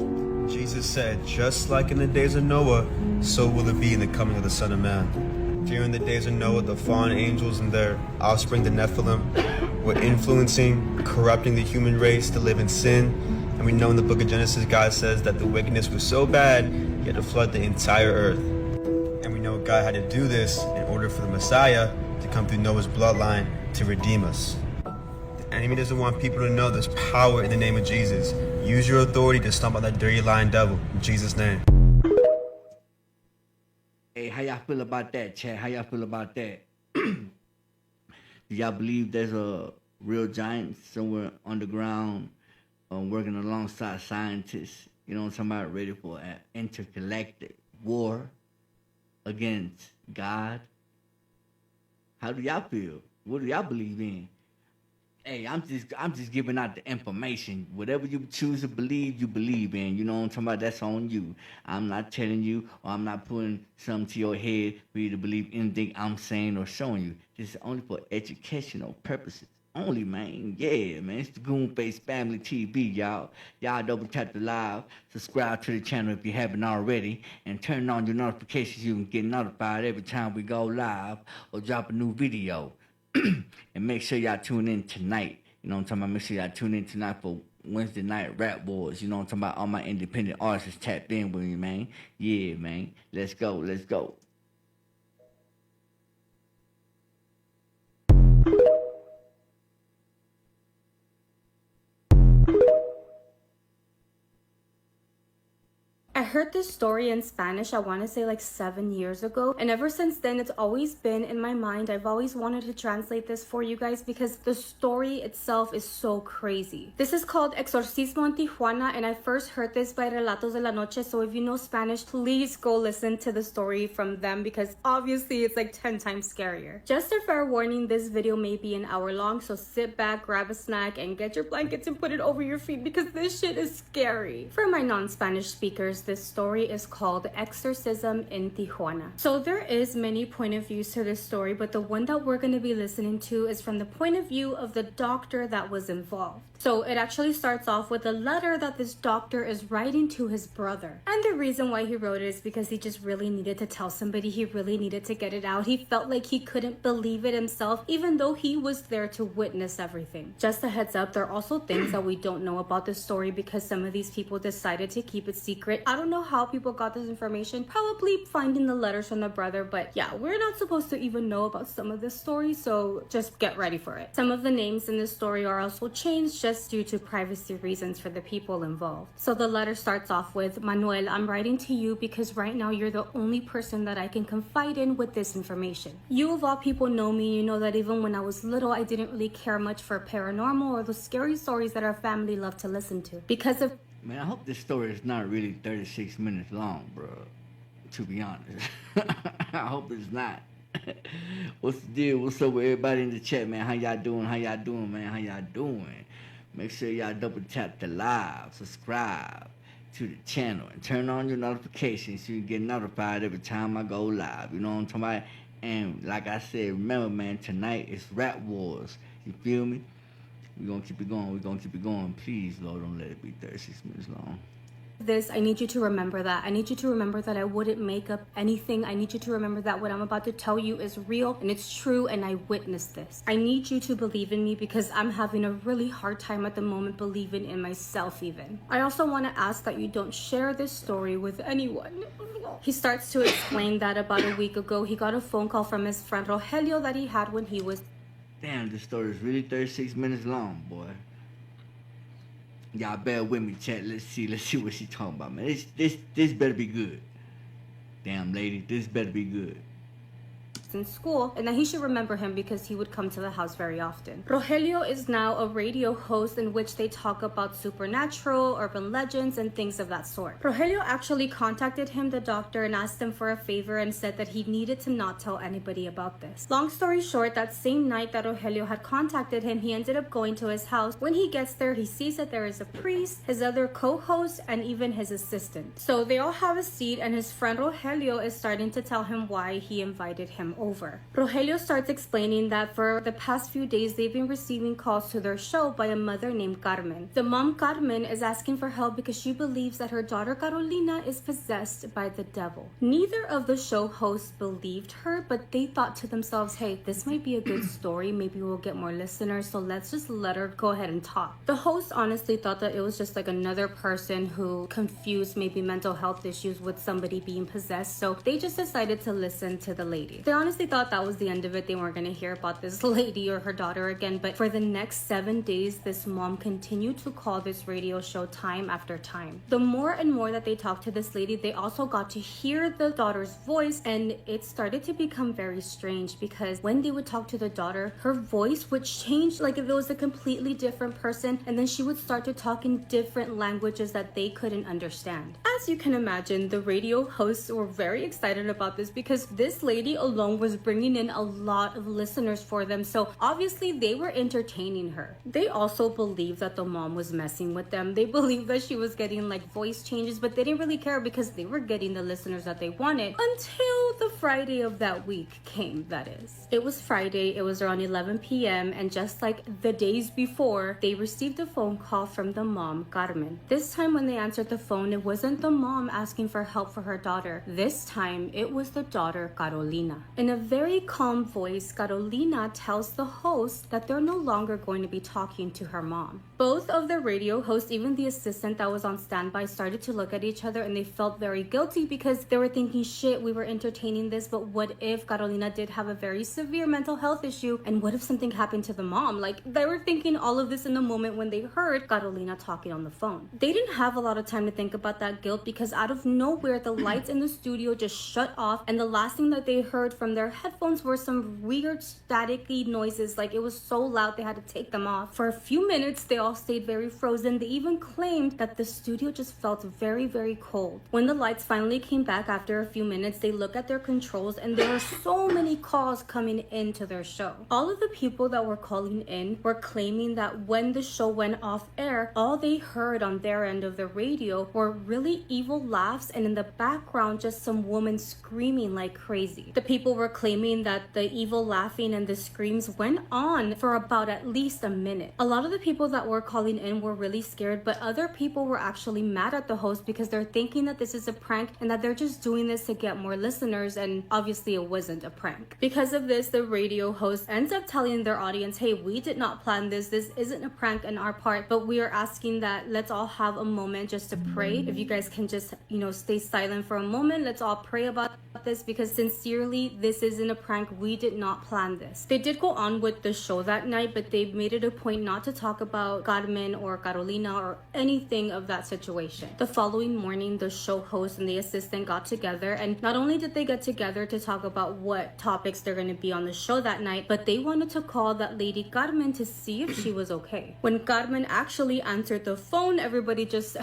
Jesus said, just like in the days of Noah, so will it be in the coming of the Son of Man. During the days of Noah, the fallen angels and their offspring, the Nephilim, were influencing, corrupting the human race to live in sin. And we know in the book of Genesis, God says that the wickedness was so bad, he had to flood the entire earth. And we know God had to do this in order for the Messiah to come through Noah's bloodline to redeem us. The enemy doesn't want people to know there's power in the name of Jesus. Use your authority to stomp out that dirty lying devil in Jesus' name. Hey, how y'all feel about that, chat? How y'all feel about that? Do y'all believe there's a real giant somewhere underground working alongside scientists, you know what I'm talking about, ready for an intergalactic war against God? How do y'all feel? What do y'all believe in? Hey, I'm just giving out the information. Whatever you choose to believe, you believe in. You know what I'm talking about? That's on you. I'm not telling you, or I'm not putting something to your head for you to believe anything I'm saying or showing you. This is only for educational purposes only, man. Yeah, man. It's the Goonface Family TV, y'all. Y'all double tap the live, subscribe to the channel if you haven't already, and turn on your notifications. You can get notified every time we go live or drop a new video. And make sure y'all tune in tonight. You know what I'm talking about? Make sure y'all tune in tonight for Wednesday Night Rap Wars. You know what I'm talking about? All my independent artists tapped in with me, man. Yeah, man. Let's go. Let's go. I heard this story in Spanish, I want to say like 7 years ago, and ever since then it's always been in my mind. I've always wanted to translate this for you guys because the story itself is so crazy. This is called Exorcismo en Tijuana, and I first heard this by Relatos de la Noche, so if you know Spanish, please go listen to the story from them because obviously it's like 10 times scarier. Just a fair warning, this video may be an hour long, so sit back, grab a snack, and get your blankets and put it over your feet because this shit is scary. For my non-Spanish speakers, this this story is called Exorcism in Tijuana. So there is many point of views to this story, but the one that we're going to be listening to is from the point of view of the doctor that was involved. So it actually starts off with a letter that this doctor is writing to his brother. And the reason why he wrote it is because he just really needed to tell somebody. He really needed to get it out. He felt like he couldn't believe it himself, even though he was there to witness everything. Just a heads up, there are also things that we don't know about this story because some of these people decided to keep it secret. I don't know how people got this information, probably finding the letters from the brother, but yeah, we're not supposed to even know about some of this story, so just get ready for it. Some of the names in this story are also changed just due to privacy reasons for the people involved. So the letter starts off with, Manuel, I'm writing to you because right now you're the only person that I can confide in with this information. You of all people know me. You know that even when I was little, I didn't really care much for paranormal or the scary stories that our family loved to listen to. Because of... Man, I hope this story is not really 36 minutes long, bro. To be honest. I hope it's not. What's the deal? What's up with everybody in the chat, man? How y'all doing? How y'all doing, man? How y'all doing? Make sure y'all double tap the live, subscribe to the channel, and turn on your notifications so you get notified every time I go live. You know what I'm talking about? And like I said, remember, man, tonight is Rap Wars. You feel me? We're going to keep it going. We're going to keep it going. Please, Lord, don't let it be 36 minutes long. This, I need you to remember that. I need you to remember that I wouldn't make up anything. I need you to remember that what I'm about to tell you is real and it's true and I witnessed this. I need you to believe in me because I'm having a really hard time at the moment believing in myself even. I also want to ask that you don't share this story with anyone. He starts to explain that about a week ago, he got a phone call from his friend Rogelio that he had when he was... Damn, this story is really 36 minutes long, boy. Y'all bear with me, chat. Let's see what she talking about, man. This better be good. Damn, lady, this better be good. In school, and that he should remember him because he would come to the house very often. Rogelio is now a radio host in which they talk about supernatural, urban legends, and things of that sort. Rogelio actually contacted him, the doctor, and asked him for a favor and said that he needed to not tell anybody about this. Long story short, that same night that Rogelio had contacted him, he ended up going to his house. When he gets there, he sees that there is a priest, his other co-host, and even his assistant. So they all have a seat, and his friend Rogelio is starting to tell him why he invited him over. Rogelio starts explaining that for the past few days they've been receiving calls to their show by a mother named Carmen. The mom Carmen is asking for help because she believes that her daughter Carolina is possessed by the devil. Neither of the show hosts believed her, but they thought to themselves, hey, this might be a good story, maybe we'll get more listeners, so let's just let her go ahead and talk. The host honestly thought that it was just like another person who confused maybe mental health issues with somebody being possessed, so they just decided to listen to the lady. They honestly thought that was the end of it. They weren't going to hear about this lady or her daughter again, but for the next 7 days, this mom continued to call this radio show time after time. The more and more that they talked to this lady, they also got to hear the daughter's voice, and it started to become very strange because when they would talk to the daughter, her voice would change like if it was a completely different person, and then she would start to talk in different languages that they couldn't understand. As you can imagine, the radio hosts were very excited about this because this lady alone was bringing in a lot of listeners for them, so obviously they were entertaining her. They also believed that the mom was messing with them. They believed that she was getting like voice changes, but they didn't really care because they were getting the listeners that they wanted until the Friday of that week came, that is. It was Friday, it was around 11 p.m. and just like the days before, they received a phone call from the mom, Carmen. This time when they answered the phone, it wasn't the mom asking for help for her daughter. This time, it was the daughter, Carolina. In a very calm voice, Carolina tells the host that they're no longer going to be talking to her mom. Both of the radio hosts, even the assistant that was on standby, started to look at each other and they felt very guilty because they were thinking, shit, we were entertaining this, but what if Carolina did have a very severe mental health issue, and what if something happened to the mom? Like, they were thinking all of this in the moment when they heard Carolina talking on the phone. They didn't have a lot of time to think about that guilt because out of nowhere, the lights in the studio just shut off, and the last thing that they heard from their headphones were some weird staticky noises. Like, it was so loud they had to take them off. For a few minutes, they all stayed very frozen. They even claimed that the studio just felt very, very cold. When the lights finally came back after a few minutes, they looked at their controls and there were so many calls coming into their show. All of the people that were calling in were claiming that when the show went off air, all they heard on their end of the radio were really evil laughs, and in the background, just some woman screaming like crazy. The people were claiming that the evil laughing and the screams went on for about at least a minute. A lot of the people that were calling in were really scared, but other people were actually mad at the host because they're thinking that this is a prank and that they're just doing this to get more listeners, and obviously it wasn't a prank. Because of this, the radio host ends up telling their audience, hey, we did not plan this. This isn't a prank on our part, but we are asking that let's all have a moment just to pray. If you guys can just, stay silent for a moment, let's all pray about this, because sincerely, this isn't a prank. We did not plan this. They did go on with the show that night, but they made it a point not to talk about Carmen or Carolina or anything of that situation. The following morning, the show host and the assistant got together, and not only did they get together to talk about what topics they're going to be on the show that night, but they wanted to call that lady Carmen to see if she was okay. When Carmen actually answered the phone, everybody just,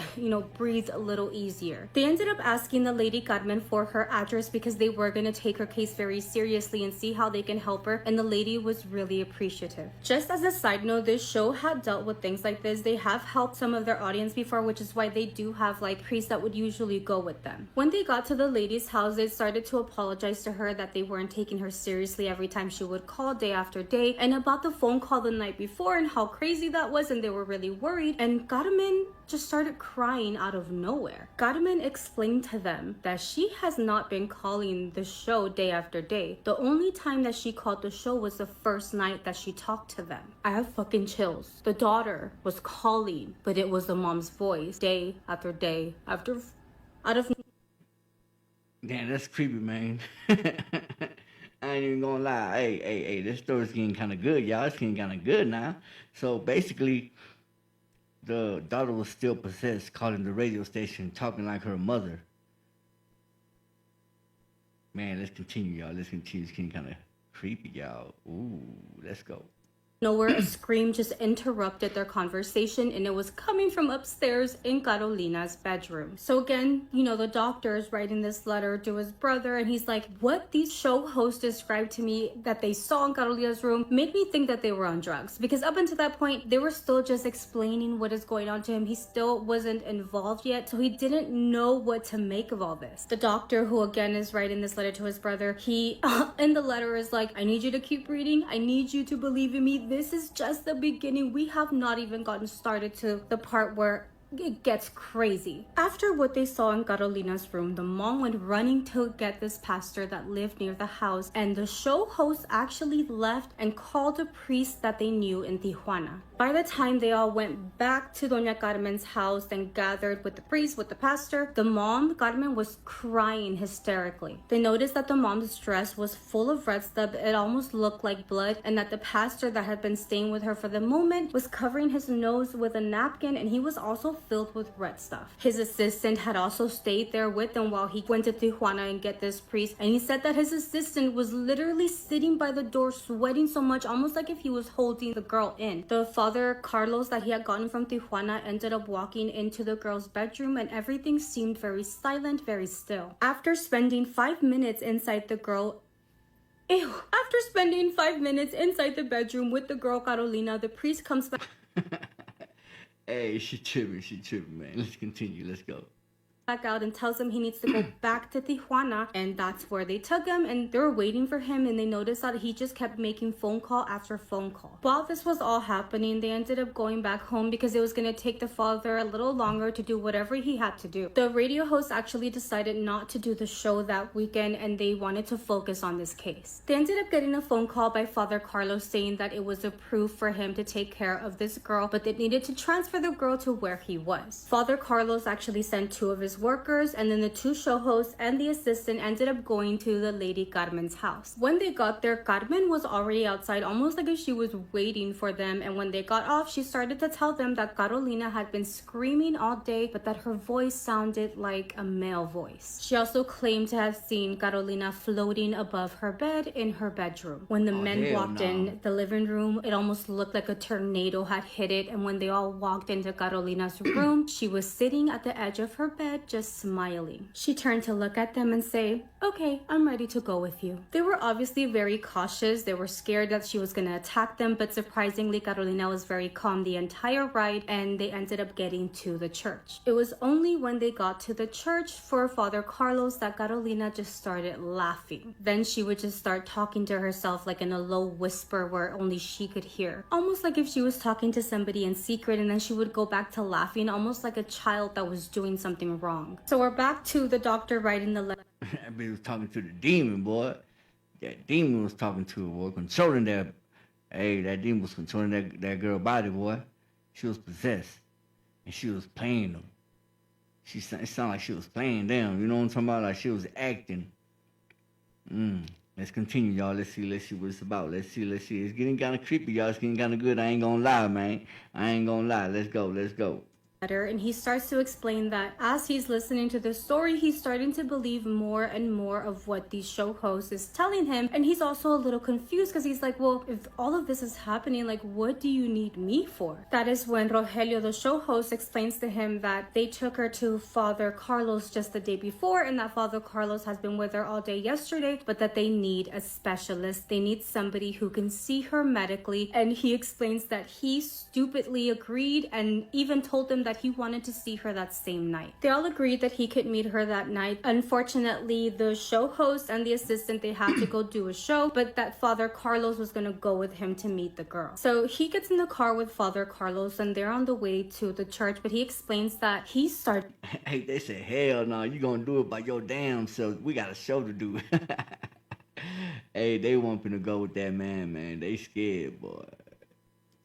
breathed a little easier. They ended up asking the lady Carmen for her address because they were going to take her case very seriously and see how they can help her, and the lady was really appreciative. Just as a side note, this show had dealt with things like this. They have helped some of their audience before, which is why they do have priests that would usually go with them. When they got to the lady's house, they started to apologize to her that they weren't taking her seriously every time she would call day after day, and about the phone call the night before and how crazy that was, and they were really worried. And Carmen just started crying out of nowhere. Carmen explained to them that she has not been calling the show day after day. The only time that she called the show was the first night that she talked to them. I have fucking chills. The daughter was calling, but it was the mom's voice day after day after out of. Damn, that's creepy, man. I ain't even gonna lie. Hey, this story's getting kind of good, y'all. It's getting kind of good now. So basically, the daughter was still possessed, calling the radio station, talking like her mother. Man, let's continue, y'all. Let's continue. It's getting kind of creepy, y'all. Ooh, let's go. Nowhere, a scream just interrupted their conversation, and it was coming from upstairs in Carolina's bedroom. So again, the doctor is writing this letter to his brother, and he's like, what these show hosts described to me that they saw in Carolina's room made me think that they were on drugs, because up until that point, they were still just explaining what is going on to him. He still wasn't involved yet, so he didn't know what to make of all this. The doctor, who again is writing this letter to his brother, he in the letter is like, I need you to keep reading. I need you to believe in me. This is just the beginning. We have not even gotten started to the part where it gets crazy. After what they saw in Carolina's room, the mom went running to get this pastor that lived near the house, and the show host actually left and called a priest that they knew in Tijuana. By the time they all went back to Doña Carmen's house and gathered with the priest, with the pastor, the mom, Carmen, was crying hysterically. They noticed that the mom's dress was full of red stuff. It almost looked like blood, and that the pastor that had been staying with her for the moment was covering his nose with a napkin, and he was also filled with red stuff. His assistant had also stayed there with them while he went to Tijuana and get this priest, and he said that his assistant was literally sitting by the door sweating so much, almost like if he was holding the girl in. The father, Carlos, that he had gotten from Tijuana, ended up walking into the girl's bedroom, and everything seemed very silent, very still. After spending 5 minutes inside the girl After spending 5 minutes inside the bedroom with the girl Carolina, the priest comes back. Hey, she tripping, man. Let's continue. Let's go. Back out and tells him he needs to go back to Tijuana, and that's where they took him, and they were waiting for him, and they noticed that he just kept making phone call after phone call. While this was all happening, they ended up going back home because it was going to take the father a little longer to do whatever he had to do. The radio host actually decided not to do the show that weekend, and they wanted to focus on this case. They ended up getting a phone call by Father Carlos saying that it was approved for him to take care of this girl, but they needed to transfer the girl to where he was. Father Carlos actually sent 2 of his workers, and then the 2 show hosts and the assistant ended up going to the lady Carmen's house. When they got there, Carmen was already outside, almost like if she was waiting for them, and when they got off, she started to tell them that Carolina had been screaming all day, but that her voice sounded like a male voice. She also claimed to have seen Carolina floating above her bed in her bedroom. When the men walked in the living room, it almost looked like a tornado had hit it, and when they all walked into Carolina's room, she was sitting at the edge of her bed just smiling. She turned to look at them and say, "Okay, I'm ready to go with you." They were obviously very cautious. They were scared that she was gonna attack them, but surprisingly, Carolina was very calm the entire ride, and they ended up getting to the church. It was only when they got to the church for Father Carlos that Carolina just started laughing. Then she would just start talking to herself like in a low whisper where only she could hear. Almost like if she was talking to somebody in secret, and then she would go back to laughing, almost like a child that was doing something wrong. So we're back to the doctor writing the letter. That bitch was talking to the demon, boy. That demon was talking to her, boy, controlling that. Hey, that demon was controlling that girl body, boy. She was possessed, and she was playing them. It sounded like she was playing them. You know what I'm talking about? Like she was acting. Let's continue, y'all. Let's see what it's about. Let's see. It's getting kind of creepy, y'all. It's getting kind of good. I ain't gonna lie, man. I ain't gonna lie. Let's go. And he starts to explain that as he's listening to the story, he's starting to believe more and more of what the show host is telling him, and he's also a little confused because he's like, well, if all of this is happening, like, what do you need me for? That is when Rogelio, the show host, explains to him that they took her to Father Carlos just the day before, and that Father Carlos has been with her all day yesterday, but that they need a specialist. They need somebody who can see her medically, and he explains that he stupidly agreed and even told them that he wanted to see her that same night. They all agreed that he could meet her that night. Unfortunately, the show host and the assistant, they had to go do a show, but that Father Carlos was gonna go with him to meet the girl. So he gets in the car with Father Carlos and they're on the way to the church, but he explains that he started... Hey, they said, hell no, you gonna do it by your damn self. We got a show to do. Hey, they want me to go with that man. They scared, boy.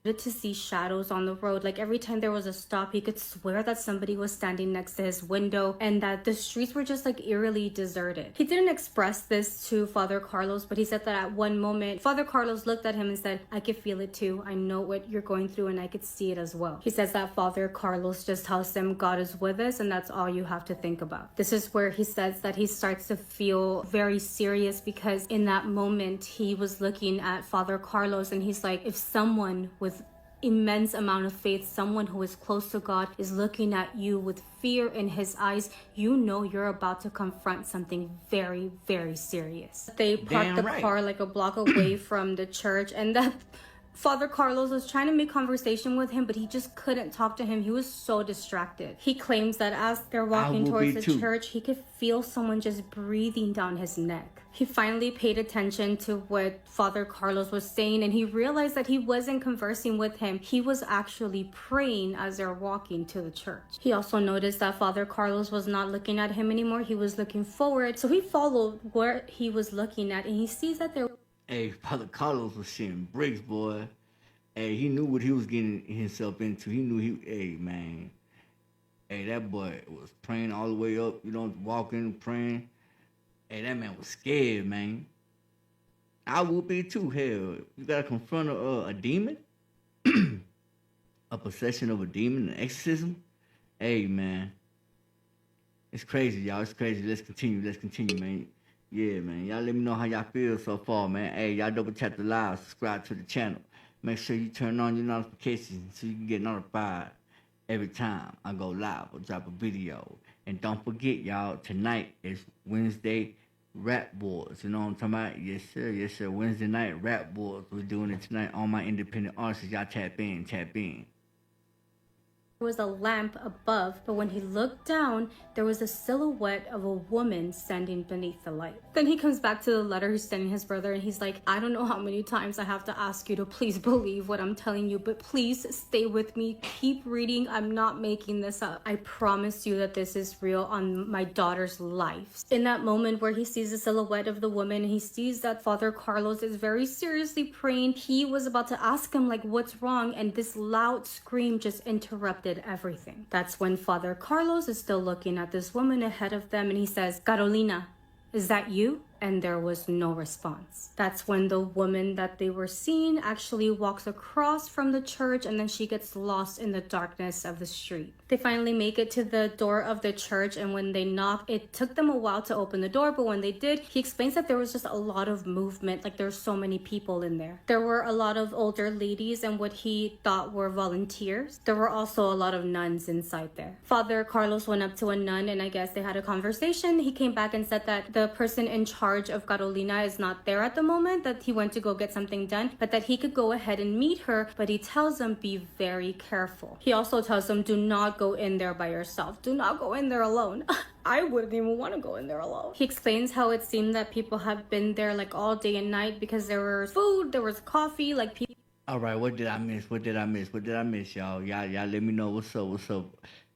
To see shadows on the road. Like every time there was a stop, he could swear that somebody was standing next to his window and that the streets were just like eerily deserted. He didn't express this to Father Carlos, but he said that at one moment Father Carlos looked at him and said, "I could feel it too. I know what you're going through and I could see it as well." He says that Father Carlos just tells him God is with us and that's all you have to think about. This is where he says that he starts to feel very serious because in that moment he was looking at Father Carlos and he's like, if someone with immense amount of faith, someone who is close to God, is looking at you with fear in his eyes, you know you're about to confront something very, very serious. They parked the car like a block away from the church, and that Father Carlos was trying to make conversation with him, but he just couldn't talk to him. He was so distracted. He claims that as they're walking towards the church, he could feel someone just breathing down his neck. He finally paid attention to what Father Carlos was saying, and he realized that he wasn't conversing with him. He was actually praying as they're walking to the church. He also noticed that Father Carlos was not looking at him anymore. He was looking forward. So he followed where he was looking at, and he sees that there... Hey, Father Carlos was shitting bricks, boy. Hey, he knew what he was getting himself into. He knew hey, man. Hey, that boy was praying all the way up, walking, praying. Hey, that man was scared, man. I would be too. Hell, you gotta confront a demon, a possession of a demon, an exorcism. Hey, man, it's crazy, y'all. It's crazy. Let's continue, man. Yeah, man. Y'all let me know how y'all feel so far, man. Hey, y'all double tap the live, subscribe to the channel. Make sure you turn on your notifications so you can get notified every time I go live or drop a video. And don't forget, y'all, tonight is Wednesday Rap Wars. You know what I'm talking about? Yes, sir. Wednesday night Rap Wars. We're doing it tonight on my independent artists. Y'all tap in. There was a lamp above, but when he looked down, there was a silhouette of a woman standing beneath the light. Then he comes back to the letter he's sending his brother, and he's like, I don't know how many times I have to ask you to please believe what I'm telling you, but please stay with me. Keep reading. I'm not making this up. I promise you that this is real on my daughter's life. In that moment where he sees the silhouette of the woman, he sees that Father Carlos is very seriously praying. He was about to ask him, like, what's wrong? And this loud scream just interrupted everything. That's when Father Carlos is still looking at this woman ahead of them, and he says, Carolina, is that you? and there was no response. That's when the woman that they were seeing actually walks across from the church, and then she gets lost in the darkness of the street. They finally make it to the door of the church, and when they knock, it took them a while to open the door, but when they did, he explains that there was just a lot of movement, like there's so many people in there. There were a lot of older ladies and what he thought were volunteers. There were also a lot of nuns inside there. Father Carlos went up to a nun, and I guess they had a conversation. He came back and said that the person in charge of Carolina is not there at the moment, that he went to go get something done, but that he could go ahead and meet her, but he tells them be very careful. He also tells them do not go in there by yourself. Do not go in there alone. I wouldn't even want to go in there alone. He explains how it seemed that people have been there like all day and night because there was food, there was coffee, like people. All right, what did I miss? What did I miss, y'all? Y'all let me know what's up.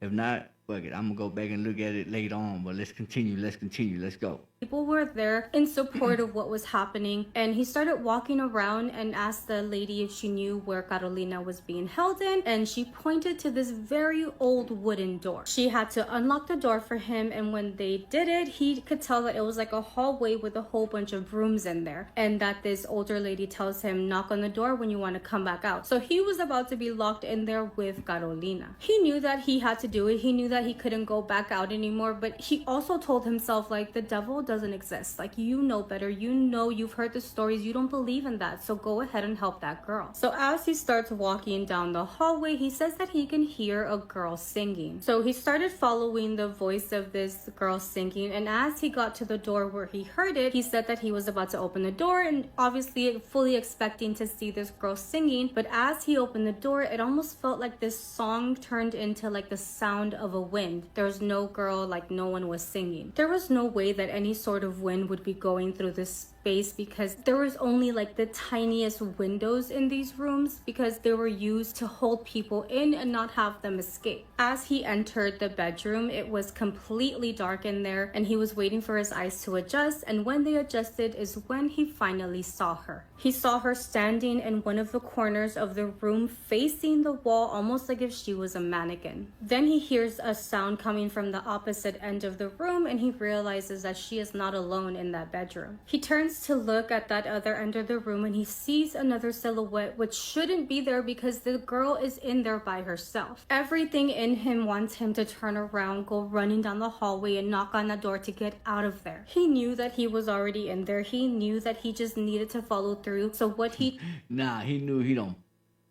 If not, fuck it, I'm gonna go back and look at it later on, but let's continue, let's go. People were there in support of what was happening, and he started walking around and asked the lady if she knew where Carolina was being held in, and she pointed to this very old wooden door. She had to unlock the door for him, and when they did it, he could tell that it was like a hallway with a whole bunch of rooms in there, and that this older lady tells him, knock on the door when you want to come back out. So he was about to be locked in there with Carolina. He knew that he had to do it. He knew that he couldn't go back out anymore, but he also told himself, like, the devil doesn't exist. Like, you know better. You know, you've heard the stories. You don't believe in that. So go ahead and help that girl. So as he starts walking down the hallway, he says that he can hear a girl singing. So he started following the voice of this girl singing, and as he got to the door where he heard it, he said that he was about to open the door, and obviously fully expecting to see this girl singing. But as he opened the door, it almost felt like this song turned into like the sound of a wind. There was no girl, like no one was singing. There was no way that any sort of wind would be going through this space because there was only like the tiniest windows in these rooms because they were used to hold people in and not have them escape. As he entered the bedroom, it was completely dark in there, and he was waiting for his eyes to adjust, and when they adjusted is when he finally saw her. He saw her standing in one of the corners of the room facing the wall, almost like if she was a mannequin. Then he hears a sound coming from the opposite end of the room, and he realizes that she is not alone in that bedroom. He turns to look at that other end of the room, and he sees another silhouette which shouldn't be there because the girl is in there by herself. Everything in him wants him to turn around, go running down the hallway, and knock on the door to get out of there. He knew that he was already in there. He knew that he just needed to follow through. So what he he knew he done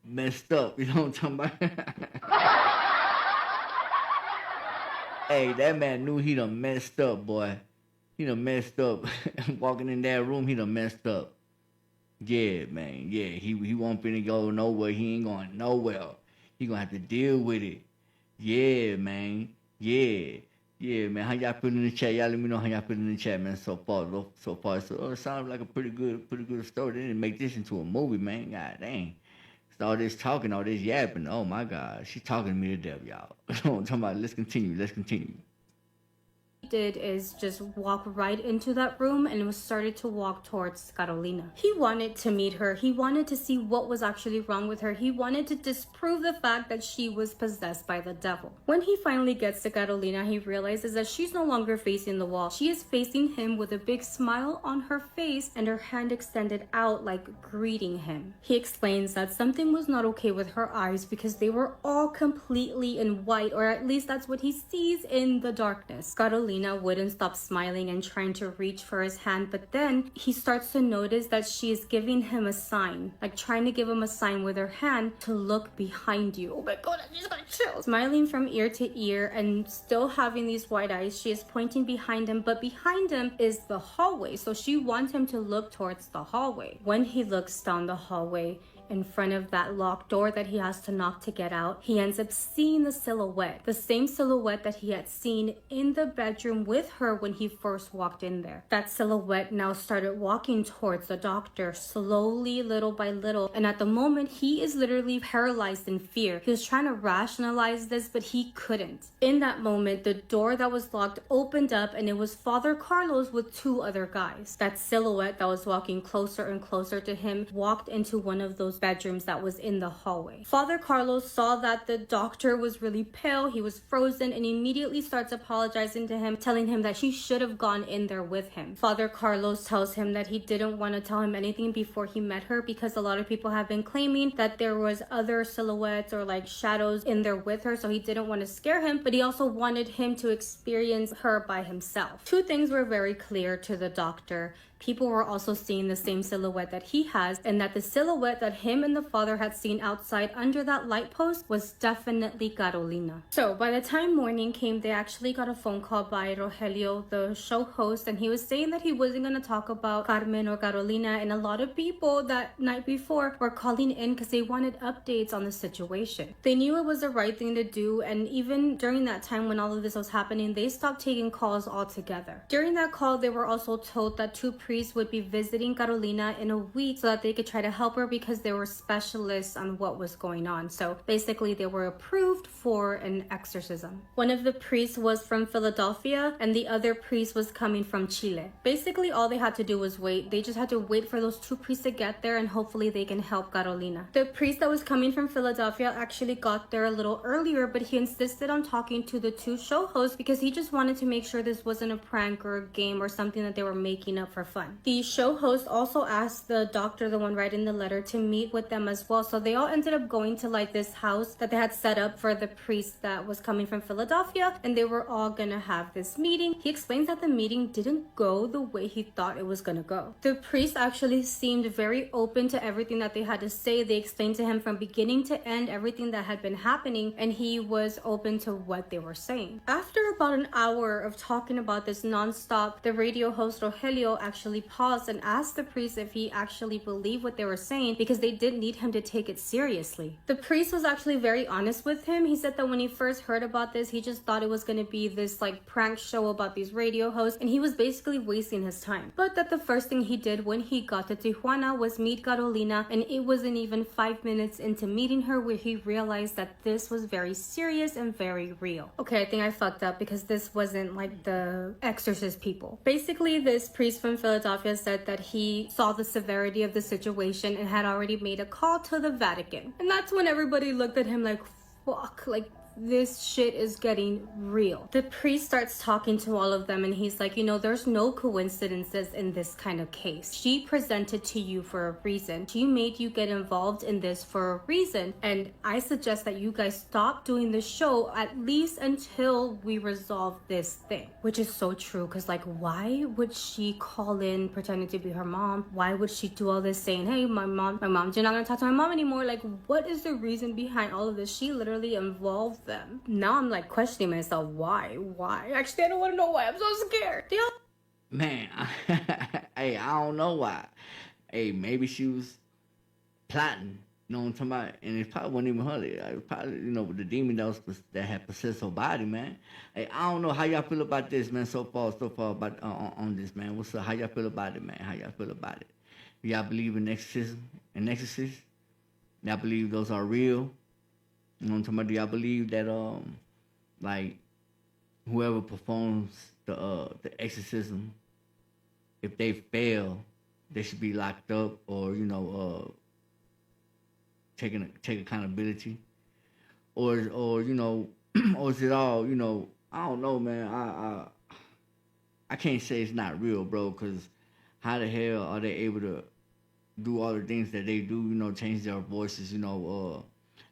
messed up. You know what I'm talking about? Hey, that man knew he done messed up, boy. He done messed up. Walking in that room, he done messed up. Yeah, man. Yeah, he won't finna go nowhere. He ain't going nowhere. He gonna have to deal with it. Yeah, man. Yeah, man. How y'all put in the chat? Y'all let me know how y'all put in the chat, man. So far, it sounds like a pretty good story. They didn't make this into a movie, man. God dang. All this talking, all this yapping. Oh my God, she's talking to me to death, y'all. I'm talking about. Let's continue. did is just walk right into that room and was started to walk towards Carolina. He wanted to meet her. He wanted to see what was actually wrong with her. He wanted to disprove the fact that she was possessed by the devil. When he finally gets to Carolina, he realizes that she's no longer facing the wall. She is facing him with a big smile on her face and her hand extended out like greeting him. He explains that something was not okay with her eyes because they were all completely in white, or at least that's what he sees in the darkness. Carolina wouldn't stop smiling and trying to reach for his hand, but then he starts to notice that she is giving him a sign, like trying to give him a sign with her hand to look behind you. Oh my God, I'm just gonna chill. Smiling from ear to ear and still having these white eyes, she is pointing behind him, but behind him is the hallway, so she wants him to look towards the hallway. When he looks down the hallway, in front of that locked door that he has to knock to get out, he ends up seeing the silhouette, the same silhouette that he had seen in the bedroom with her when he first walked in there. That silhouette now started walking towards the doctor, slowly, little by little, and at the moment, he is literally paralyzed in fear. He was trying to rationalize this, but he couldn't. In that moment, the door that was locked opened up, and it was Father Carlos with two other guys. That silhouette that was walking closer and closer to him walked into one of those those bedrooms that was in the hallway. Father Carlos saw that the doctor was really pale, he was frozen, and immediately starts apologizing to him, telling him that she should have gone in there with him. Father Carlos tells him that he didn't want to tell him anything before he met her because a lot of people have been claiming that there was other silhouettes or like shadows in there with her, so he didn't want to scare him, but he also wanted him to experience her by himself. Two things were very clear to the doctor. People were also seeing the same silhouette that he has, and that the silhouette that him and the father had seen outside under that light post was definitely Carolina. So by the time morning came, they actually got a phone call by Rogelio, the show host, and he was saying that he wasn't going to talk about Carmen or Carolina, and a lot of people that night before were calling in because they wanted updates on the situation. They knew it was the right thing to do, and even during that time when all of this was happening, they stopped taking calls altogether. During that call, they were also told that two priests would be visiting Carolina in a week so that they could try to help her because they were specialists on what was going on. So basically they were approved for an exorcism. One of the priests was from Philadelphia and the other priest was coming from Chile. Basically all they had to do was wait. They just had to wait for those two priests to get there and hopefully they can help Carolina. The priest that was coming from Philadelphia actually got there a little earlier, but he insisted on talking to the two show hosts because he just wanted to make sure this wasn't a prank or a game or something that they were making up for fun. The show host also asked the doctor, the one writing the letter, to meet with them as well. So they all ended up going to like this house that they had set up for the priest that was coming from Philadelphia, and they were all gonna have this meeting. He explains that the meeting didn't go the way he thought it was gonna go. The priest actually seemed very open to everything that they had to say. They explained to him from beginning to end everything that had been happening, and he was open to what they were saying. After about an hour of talking about this nonstop, the radio host Rogelio actually paused and asked the priest if he actually believed what they were saying because they did need him to take it seriously. The priest was actually very honest with him. He said that when he first heard about this, he just thought it was going to be this like prank show about these radio hosts and he was basically wasting his time. But that the first thing he did when he got to Tijuana was meet Carolina, and it wasn't even 5 minutes into meeting her where he realized that this was very serious and very real. Okay, I think I fucked up because this wasn't like the Exorcist people. Basically, this priest from Philadelphia said that he saw the severity of the situation and had already made a call to the Vatican. And that's when everybody looked at him like, fuck, like this shit is getting real. The priest starts talking to all of them and he's like, you know, there's no coincidences in this kind of case. She presented to you for a reason. She made you get involved in this for a reason. And I suggest that you guys stop doing the show at least until we resolve this thing. Which is so true, because like, why would she call in pretending to be her mom? Why would she do all this saying, hey, my mom, you're not gonna talk to my mom anymore? Like, what is the reason behind all of this? She literally involved them. Now I'm like questioning myself. Why? Actually, I don't want to know why. I'm so scared. Man, hey, I don't know why. Hey, maybe she was plotting. You know what I'm talking about? And it probably wasn't even her. It was probably, you know, the demon that had possessed her body, man. Hey, I don't know how y'all feel about this, man. So far about on this, man. What's up? How y'all feel about it, man? How y'all feel about it? Y'all believe in exorcism and exorcists? Y'all believe those are real? You know what I'm talking about? Do y'all believe that like whoever performs the exorcism, if they fail, they should be locked up or, you know, take accountability? Or you know, or is it all, you know, I don't know, man. I can't say it's not real, bro, because how the hell are they able to do all the things that they do, you know, change their voices, you know,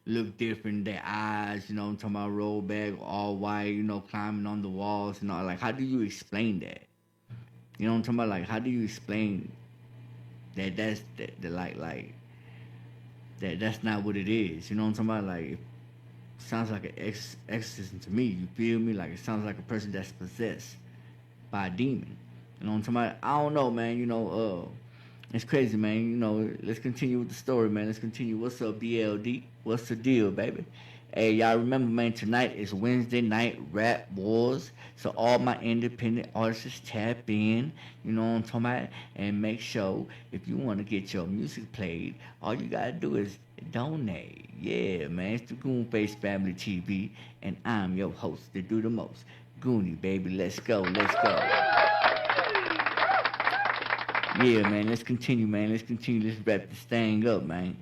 look different, their eyes, you know, I'm talking about roll back, all white, you know, climbing on the walls, you know, like, how do you explain that? You know what I'm talking about? Like, how do you explain that that's not what it is? You know what I'm talking about? Like, it sounds like an exorcism to me, you feel me? Like, it sounds like a person that's possessed by a demon. You know what I'm talking about? I don't know, man, you know, it's crazy, man. You know, let's continue with the story, man. Let's continue. What's up, DLD? What's the deal, baby? Hey, y'all remember, man, tonight is Wednesday night Rap Wars. So all my independent artists tap in, you know what I'm talking about? And make sure if you want to get your music played, all you got to do is donate. Yeah, man. It's the Goonface Family TV. And I'm your host, the do the most. Goonie, baby. Let's go. Let's go. Yeah, man, let's continue, man. Let's wrap this thing up, man.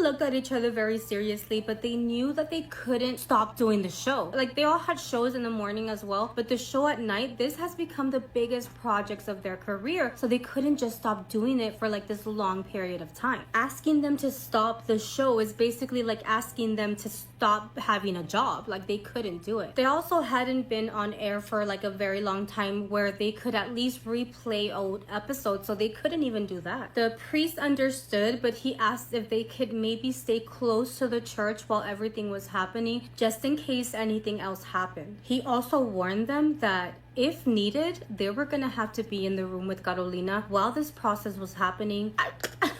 looked at each other very seriously, but they knew that they couldn't stop doing the show. Like, they all had shows in the morning as well, but the show at night, this has become the biggest projects of their career, so they couldn't just stop doing it for like this long period of time. Asking them to stop the show is basically like asking them to stop having a job. Like, they couldn't do it. They also hadn't been on air for like a very long time where they could at least replay old episodes, so they couldn't even do that. The priest understood, but he asked if they could maybe stay close to the church while everything was happening, just in case anything else happened. He also warned them that if needed, they were gonna have to be in the room with Carolina while this process was happening.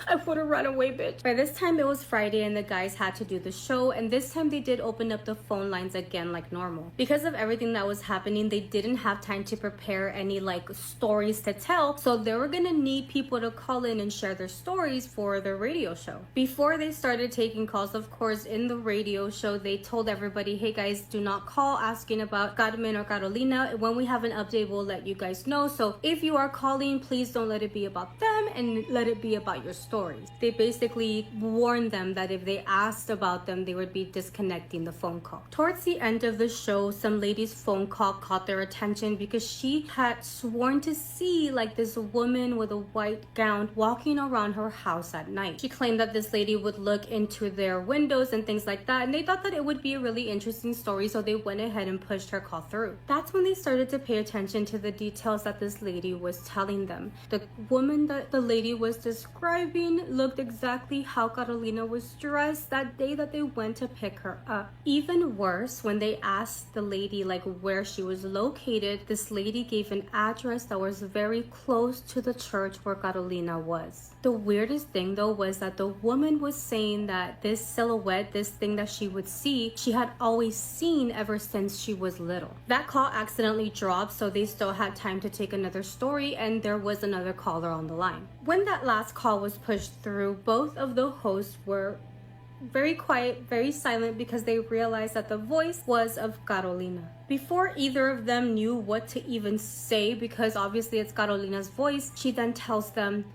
I would have run away, bitch. By this time, it was Friday and the guys had to do the show, and this time they did open up the phone lines again like normal. Because of everything that was happening, they didn't have time to prepare any like stories to tell, so they were gonna need people to call in and share their stories for the radio show. Before they started taking calls, of course, in the radio show, they told everybody, hey guys, do not call asking about Carmen or Carolina. When we have an update, we'll let you guys know. So if you are calling, please don't let it be about them and let it be about your stories. They basically warned them that if they asked about them, they would be disconnecting the phone call. Towards the end of the show, some lady's phone call caught their attention because she had sworn to see like this woman with a white gown walking around her house at night. She claimed that this lady would look into their windows and things like that, and they thought that it would be a really interesting story, so they went ahead and pushed her call through. That's when they started to pay attention to the details that this lady was telling them. The woman that the lady was describing looked exactly how Carolina was dressed that day that they went to pick her up. Even worse, when they asked the lady like where she was located, this lady gave an address that was very close to the church where Carolina was. The weirdest thing though was that the woman was saying that this silhouette, this thing that she would see, she had always seen ever since she was little. That call accidentally dropped, so they still had time to take another story, and there was another caller on the line. When that last call was pushed through, both of the hosts were very quiet, very silent, because they realized that the voice was of Carolina. Before either of them knew what to even say, because obviously it's Carolina's voice, she then tells them,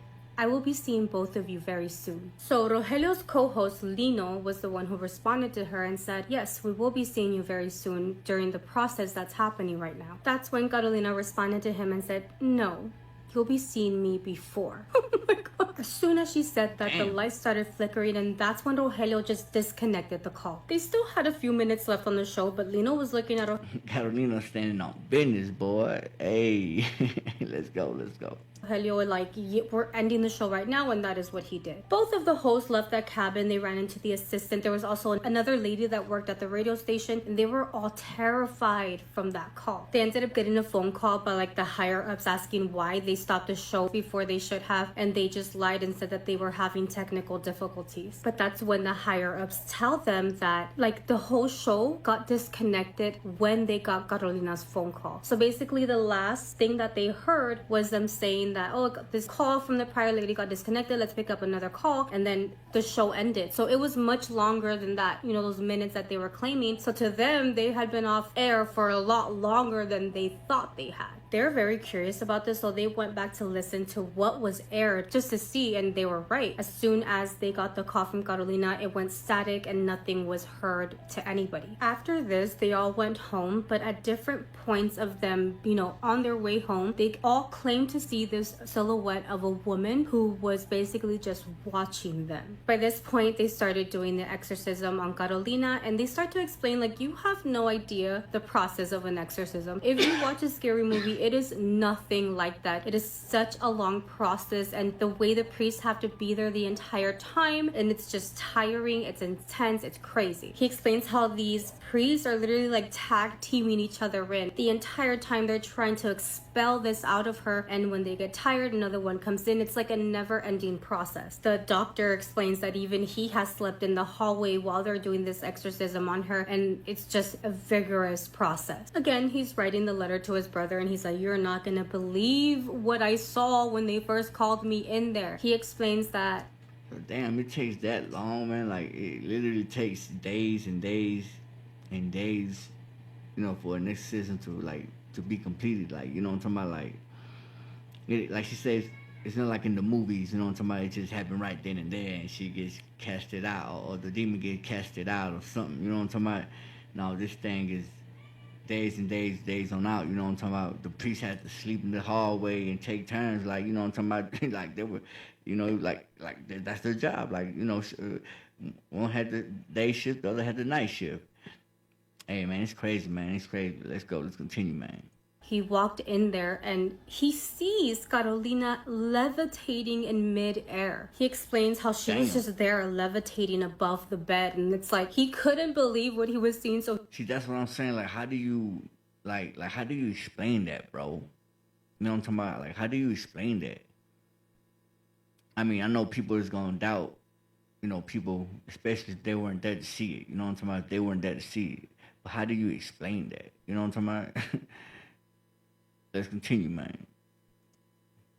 I will be seeing both of you very soon. So Rogelio's co-host Lino was the one who responded to her and said, yes, we will be seeing you very soon during the process that's happening right now. That's when Carolina responded to him and said, no, you'll be seeing me before. Oh my God. As soon as she said that, the lights started flickering, and that's when Rogelio just disconnected the call. They still had a few minutes left on the show, but Lino was looking at Carolina standing on business, boy. Hey, let's go. Rogelio like, we're ending the show right now, and that is what he did. Both of the hosts left that cabin. They ran into the assistant. There was also another lady that worked at the radio station, and they were all terrified from that call. They ended up getting a phone call by like the higher ups asking why they stopped the show before they should have, and they just lied and said that they were having technical difficulties. But that's when the higher ups tell them that like the whole show got disconnected when they got Carolina's phone call. So basically the last thing that they heard was them saying that, oh, this call from the prior lady got disconnected, let's pick up another call, and then the show ended. So it was much longer than that, you know, those minutes that they were claiming. So to them, they had been off air for a lot longer than they thought they had. They're very curious about this, so they went back to listen to what was aired just to see, and they were right. As soon as they got the call from Carolina, it went static and nothing was heard to anybody. After this, they all went home, but at different points of them, you know, on their way home, they all claimed to see this silhouette of a woman who was basically just watching them. By this point, they started doing the exorcism on Carolina, and they start to explain like, you have no idea the process of an exorcism. If you watch a scary movie, it is nothing like that. It is such a long process, and the way the priests have to be there the entire time, and it's just tiring, it's intense, it's crazy. He explains how these priests are literally like tag teaming each other in. The entire time they're trying to expel this out of her, and when they get tired, another one comes in. It's like a never-ending process. The doctor explains that even he has slept in the hallway while they're doing this exorcism on her, and it's just a vigorous process. Again, he's writing the letter to his brother, and he's like, you're not gonna believe what I saw when they first called me in there. He explains that, damn, it takes that long, man. Like, it literally takes days and days and days, you know, for an exorcism to be completed. Like, you know what I'm talking about? Like, like she says, it's not like in the movies, you know, somebody just happened right then and there and she gets casted out or the demon gets casted out or something, you know what I'm talking about? No, this thing is days and days on out, you know what I'm talking about? The priest had to sleep in the hallway and take turns, like, you know what I'm talking about? Like they were, you know, like that's their job. Like, you know, one had the day shift, the other had the night shift. Hey, man, it's crazy, man. It's crazy. Let's go. Let's continue, man. He walked in there and he sees Carolina levitating in midair. He explains how she was just there levitating above the bed, and it's like he couldn't believe what he was seeing. So see, that's what I'm saying. Like, how do you how do you explain that, bro? You know what I'm talking about? Like, how do you explain that? I mean, I know people is gonna doubt, you know, people, especially if they weren't there to see it. You know what I'm talking about? They weren't there to see it. But how do you explain that? You know what I'm talking about? Let's continue, man.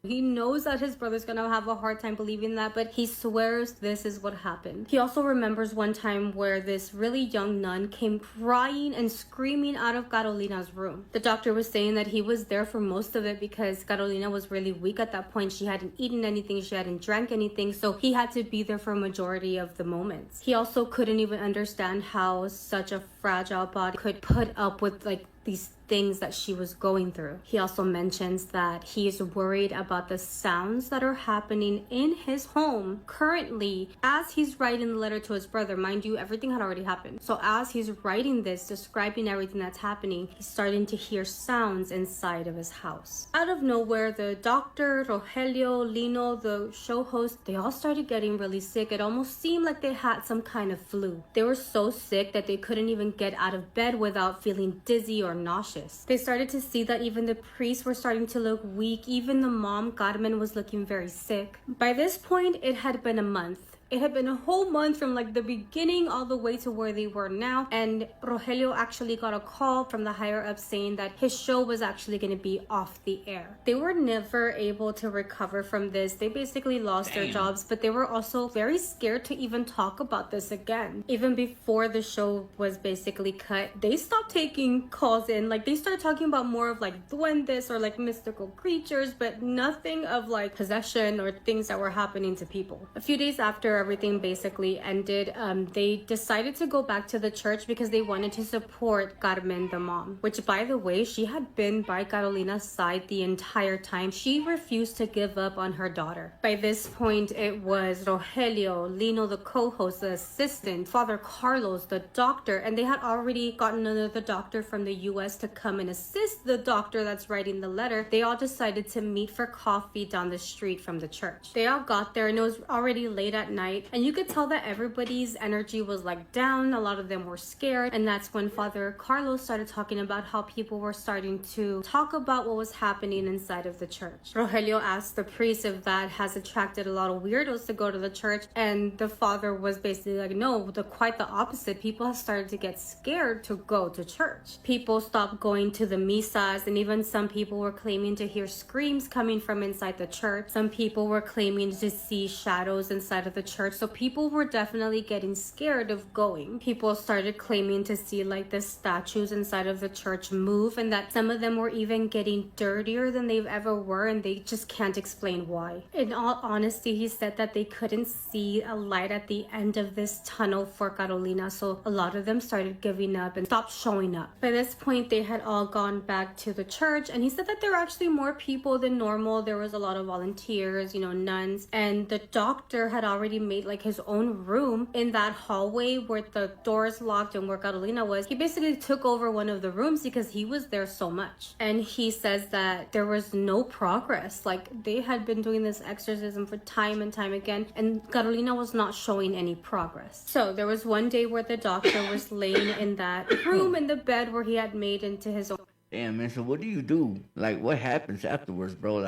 he knows that his brother's gonna have a hard time believing that, but he swears this is what happened. He also remembers one time where this really young nun came crying and screaming out of Carolina's room. The doctor was saying that he was there for most of it because Carolina was really weak at that point. She hadn't eaten anything, she hadn't drank anything, so he had to be there for a majority of the moments. He also couldn't even understand how such a fragile body could put up with these things that she was going through. He also mentions that he is worried about the sounds that are happening in his home currently as he's writing the letter to his brother. Mind you, everything had already happened. So as he's writing this, describing everything that's happening, he's starting to hear sounds inside of his house. Out of nowhere, the doctor, Rogelio, Lino, the show host, they all started getting really sick. It almost seemed like they had some kind of flu. They were so sick that they couldn't even get out of bed without feeling dizzy or nauseous. They started to see that even the priests were starting to look weak. Even the mom, Carmen, was looking very sick. By this point, it had been a month. It had been a whole month from the beginning all the way to where they were now. And Rogelio actually got a call from the higher up saying that his show was actually going to be off the air. They were never able to recover from this. They basically lost their jobs, but they were also very scared to even talk about this again. Even before the show was basically cut, they stopped taking calls in. They started talking about more of duendes or mystical creatures, but nothing of possession or things that were happening to people. A few days after everything basically ended, they decided to go back to the church because they wanted to support Carmen, the mom, which, by the way, she had been by Carolina's side the entire time. She refused to give up on her daughter. By this point, it was Rogelio, Lino, the co-host, the assistant, Father Carlos, the doctor, and they had already gotten another doctor from the US to come and assist the doctor that's writing the letter. They all decided to meet for coffee down the street from the church. They all got there and it was already late at night. And you could tell that everybody's energy was down. A lot of them were scared. And that's when Father Carlos started talking about how people were starting to talk about what was happening inside of the church. Rogelio asked the priest if that has attracted a lot of weirdos to go to the church. And the father was basically no, quite the opposite. People have started to get scared to go to church. People stopped going to the misas, and even some people were claiming to hear screams coming from inside the church. Some people were claiming to see shadows inside of the church. So people were definitely getting scared of going. People started claiming to see the statues inside of the church move, and that some of them were even getting dirtier than they've ever were, and they just can't explain why. In all honesty, he said that they couldn't see a light at the end of this tunnel for Carolina, so a lot of them started giving up and stopped showing up. By this point, they had all gone back to the church, and he said that there were actually more people than normal. There was a lot of volunteers, nuns, and the doctor had already made his own room in that hallway where the doors locked and where Carolina was. He basically took over one of the rooms because he was there so much. And he says that there was no progress. They had been doing this exorcism for time and time again, and Carolina was not showing any progress. So there was one day where the doctor was laying in that room in the bed where he had made into his own. Damn, man, so what do you do? What happens afterwards, bro?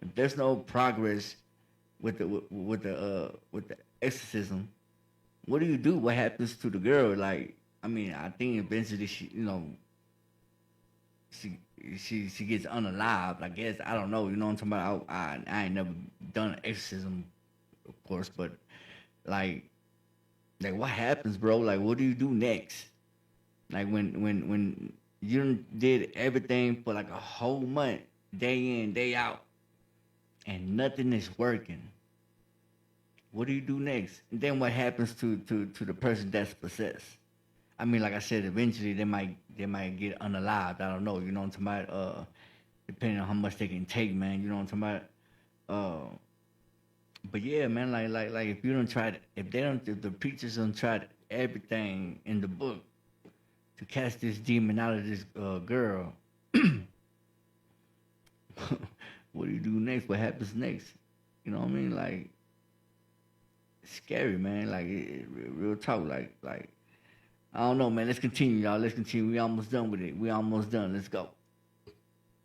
If there's no progress with the exorcism, what do you do? What happens to the girl? I think eventually she gets unalived, I guess. I don't know, you know what I'm talking about? I ain't never done an exorcism, of course, but what happens, bro? What do you do next? When you did everything for a whole month, day in, day out, and nothing is working. What do you do next? And then what happens to the person that's possessed? I mean, like I said, eventually they might get unalived. I don't know. You know what I'm talking about? Depending on how much they can take, man. You know what I'm talking about? But yeah, man, like if you don't try it, if the preachers don't try everything in the book to cast this demon out of this girl, what do you do next? What happens next? You know what I mean? Like, it's scary, man. Like, real talk. Like, I don't know, man. Let's continue, y'all. Let's continue. We almost done with it. We almost done. Let's go.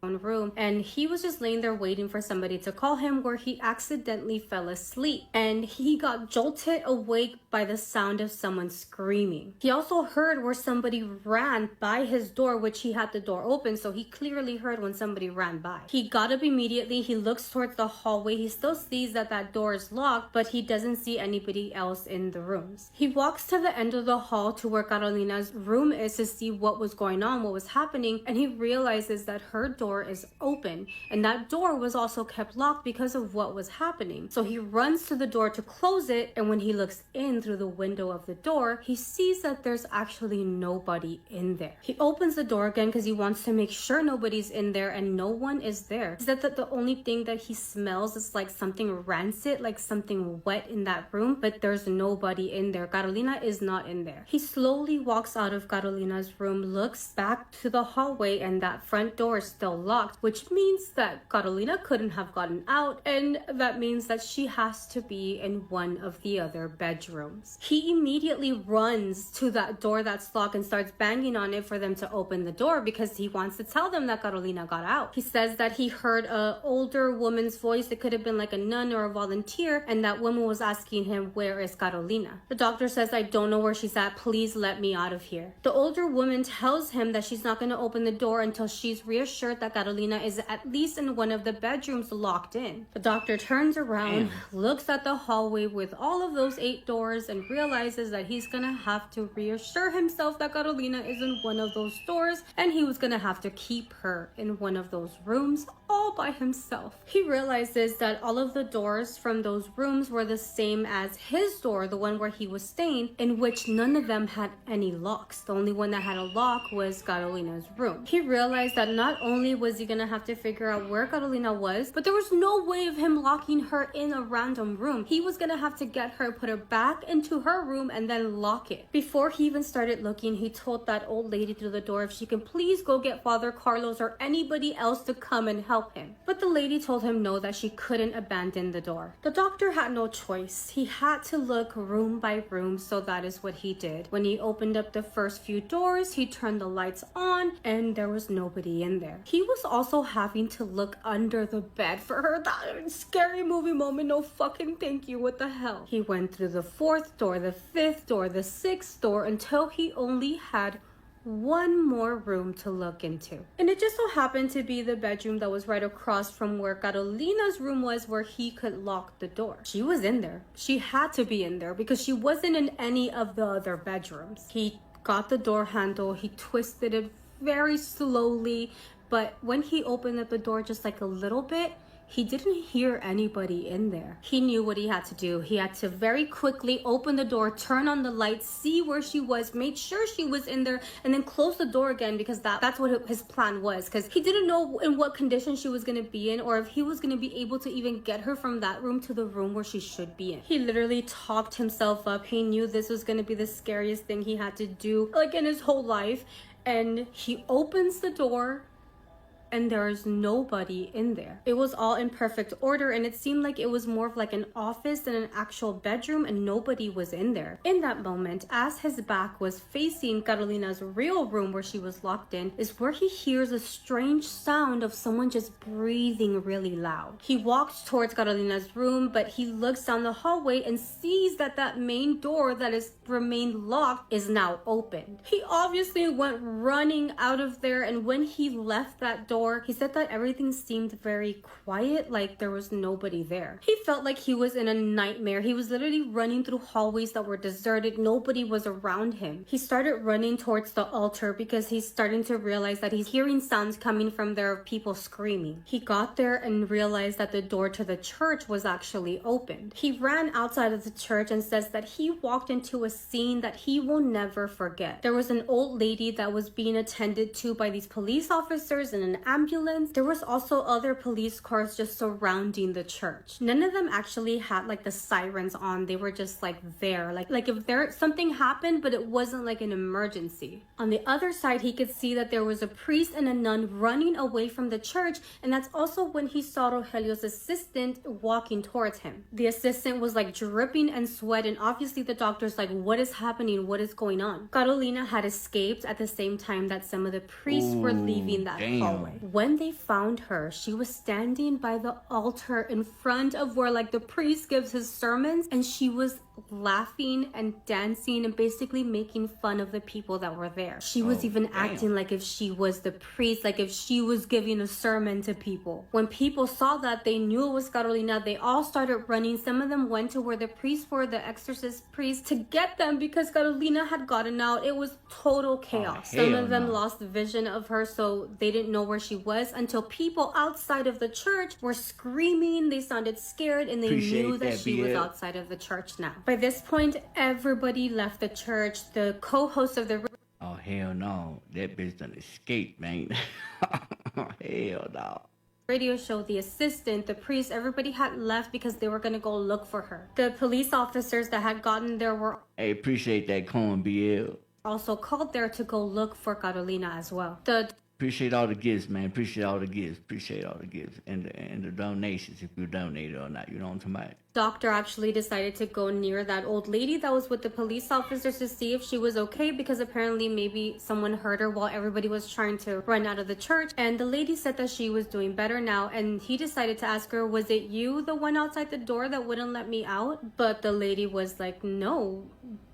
Room, and he was just laying there waiting for somebody to call him, where he accidentally fell asleep and he got jolted awake by the sound of someone screaming. He also heard where somebody ran by his door, which he had the door open, so he clearly heard when somebody ran by. He got up immediately. He looks towards the hallway. He still sees that door is locked, but he doesn't see anybody else in the rooms. He walks to the end of the hall to where Carolina's room is to see what was going on, what was happening, and he realizes that her door is open, and that door was also kept locked because of what was happening. So he runs to the door to close it, and when he looks in through the window of the door, he sees that there's actually nobody in there. He opens the door again because he wants to make sure nobody's in there, and no one is there. He said that the only thing that he smells is like something rancid, like something wet in that room, but there's nobody in there. Carolina is not in there. He slowly walks out of Carolina's room, looks back to the hallway, and that front door is still locked, which means that Carolina couldn't have gotten out, and that means that she has to be in one of the other bedrooms. He immediately runs to that door that's locked and starts banging on it for them to open the door because he wants to tell them that Carolina got out. He says that he heard an older woman's voice. It could have been like a nun or a volunteer, and that woman was asking him, "Where is Carolina?" The doctor says, "I don't know where she's at. Please let me out of here." The older woman tells him that she's not going to open the door until she's reassured that Carolina is at least in one of the bedrooms locked in. The doctor turns around, looks at the hallway with all of those 8 doors, and realizes that he's gonna have to reassure himself that Carolina is in one of those doors, and he was gonna have to keep her in one of those rooms all by himself. He realizes that all of the doors from those rooms were the same as his door, the one where he was staying, in which none of them had any locks. The only one that had a lock was Carolina's room. He realized that not only was he gonna have to figure out where Carolina was, but there was no way of him locking her in a random room. He was gonna have to get her, put her back into her room, and then lock it. Before he even started looking, he told that old lady through the door if she can please go get Father Carlos or anybody else to come and help him. But the lady told him no, that she couldn't abandon the door. The doctor had no choice. He had to look room by room, so that is what he did. When he opened up the first few doors, he turned the lights on, and there was nobody in there. He was also having to look under the bed for her. That scary movie moment. No fucking thank you. What the hell? He went through the 4th door, the 5th door, the 6th door, until he only had one more room to look into. And it just so happened to be the bedroom that was right across from where Carolina's room was, where he could lock the door. She was in there. She had to be in there because she wasn't in any of the other bedrooms. He got the door handle. He twisted it very slowly, but when he opened up the door just like a little bit, he didn't hear anybody in there. He knew what he had to do. He had to very quickly open the door, turn on the lights, see where she was, make sure she was in there, and then close the door again, because that's what his plan was. Because he didn't know in what condition she was going to be in, or if he was going to be able to even get her from that room to the room where she should be in. He literally talked himself up. He knew this was going to be the scariest thing he had to do, like, in his whole life. And he opens the door, and there is nobody in there. It was all in perfect order, and it seemed like it was more of like an office than an actual bedroom, and nobody was in there. In that moment, as his back was facing Carolina's real room where she was locked in, is where he hears a strange sound of someone just breathing really loud. He walks towards Carolina's room, but he looks down the hallway and sees that that main door that has remained locked is now open. He obviously went running out of there, and when he left that door, door. He said that everything seemed very quiet, like there was nobody there. He felt like he was in a nightmare. He was literally running through hallways that were deserted. Nobody was around him. He started running towards the altar because he's starting to realize that he's hearing sounds coming from there of people screaming. He got there and realized that the door to the church was actually opened. He ran outside of the church and says that he walked into a scene that he will never forget. There was an old lady that was being attended to by these police officers in an ambulance. There was also other police cars just surrounding the church. None of them actually had like the sirens on. They were just like there. Like if there something happened, but it wasn't like an emergency. On the other side, he could see that there was a priest and a nun running away from the church, and that's also when he saw Rogelio's assistant walking towards him. The assistant was like dripping and sweat, and obviously the doctor's like, what is happening? What is going on? Carolina had escaped at the same time that some of the priests were leaving that hallway. When they found her, she was standing by the altar in front of where like the priest gives his sermons, and she was laughing and dancing and basically making fun of the people that were there. She was even acting like if she was the priest, like if she was giving a sermon to people. When people saw that, they knew it was Carolina. They all started running. Some of them went to where the priests were, the exorcist priests, to get them because Carolina had gotten out. It was total chaos. Some of them lost vision of her, so they didn't know where she was until people outside of the church were screaming. They sounded scared, and they knew that she was outside of the church now. By this point, everybody left the church. The co-host of the... Oh, hell no. That bitch done escaped, man. Hell no. radio show, the assistant, the priest, everybody had left because they were going to go look for her. The police officers that had gotten there were... Hey, appreciate that corn, BL. Also called there to go look for Carolina as well. Appreciate all the gifts, man. Appreciate all the gifts. Appreciate all the gifts. And the donations, if you donated or not. You know what I'm talking about? Doctor actually decided to go near that old lady that was with the police officers to see if she was okay, because apparently maybe someone hurt her while everybody was trying to run out of the church. And the lady said that she was doing better now, and he decided to ask her, was it you, the one outside the door that wouldn't let me out? But the lady was like, no,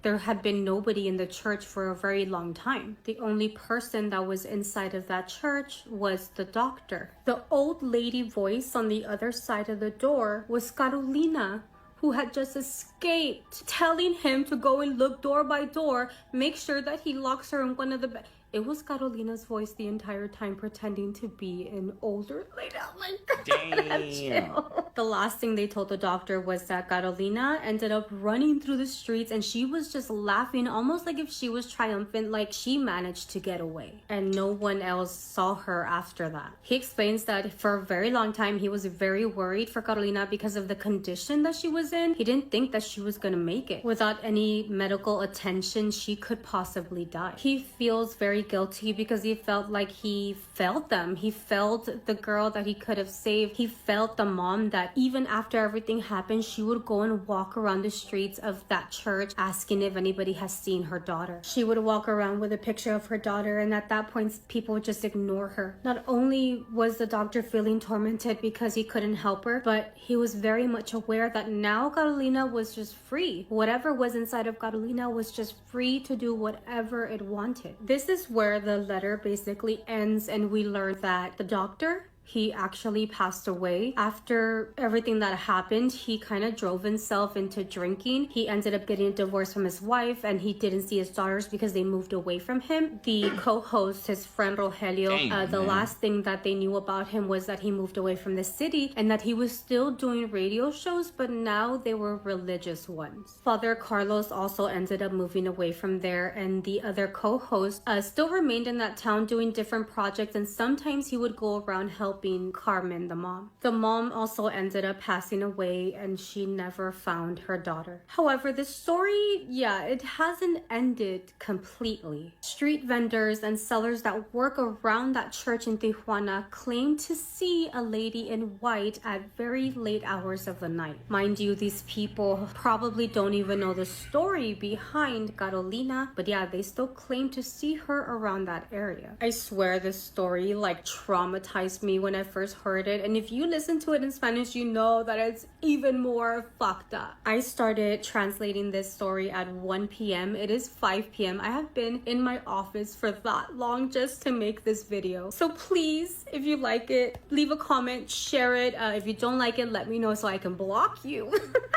there had been nobody in the church for a very long time. The only person that was inside of that church was the doctor. The old lady voice on the other side of the door was Carolina, who had just escaped, telling him to go and look door by door, make sure that he locks her in one of the... It was Carolina's voice the entire time, pretending to be an older lady. Oh my God. Damn. The last thing they told the doctor was that Carolina ended up running through the streets, and she was just laughing, almost like if she was triumphant, like she managed to get away. And no one else saw her after that. He explains that for a very long time, he was very worried for Carolina because of the condition that she was in. He didn't think that she was going to make it. Without any medical attention, she could possibly die. He feels very guilty because he felt like he failed them. He failed the girl that he could have saved. He felt the mom that even after everything happened, she would go and walk around the streets of that church asking if anybody has seen her daughter. She would walk around with a picture of her daughter, and at that point, people would just ignore her. Not only was the doctor feeling tormented because he couldn't help her, but he was very much aware that now Carolina was just free. Whatever was inside of Carolina was just free to do whatever it wanted. This is where the letter basically ends, and we learn that the doctor, he actually passed away. After everything that happened, he kind of drove himself into drinking. He ended up getting a divorce from his wife, and he didn't see his daughters because they moved away from him. The co-host, his friend Rogelio, the last thing that they knew about him was that he moved away from the city and that he was still doing radio shows, but now they were religious ones. Father Carlos also ended up moving away from there, and the other co-host still remained in that town doing different projects, and sometimes he would go around helping Carmen, the mom. The mom also ended up passing away, and she never found her daughter. However, the story, it hasn't ended completely. Street vendors and sellers that work around that church in Tijuana claim to see a lady in white at very late hours of the night. Mind you, these people probably don't even know the story behind Carolina, but they still claim to see her around that area. I swear this story traumatized me when I first heard it. And if you listen to it in Spanish, you know that it's even more fucked up. I started translating this story at 1 p.m. It is 5 p.m. I have been in my office for that long just to make this video. So please, if you like it, leave a comment, share it. If you don't like it, let me know so I can block you.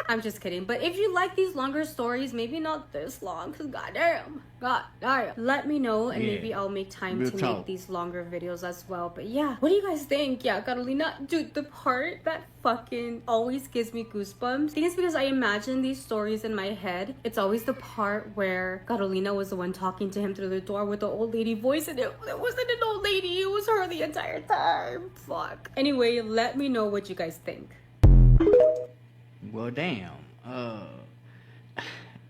I'm just kidding. But if you like these longer stories, maybe not this long, because goddamn, let me know, and maybe I'll make time to make these longer videos as well. But yeah, what do you guys think? Yeah, Carolina, dude, the part that fucking always gives me goosebumps. I think it's because I imagine these stories in my head. It's always the part where Carolina was the one talking to him through the door with the old lady voice, and it wasn't an old lady, it was her the entire time. Fuck. Anyway, let me know what you guys think. Well, damn.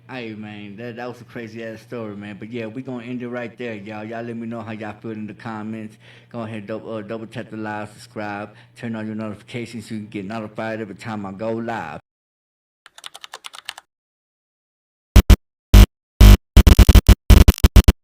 Hey, man, that was a crazy ass story, man. But yeah, we gonna end it right there, y'all. Y'all let me know how y'all feel in the comments. Go ahead, double tap the live, subscribe, turn on your notifications so you can get notified every time I go live.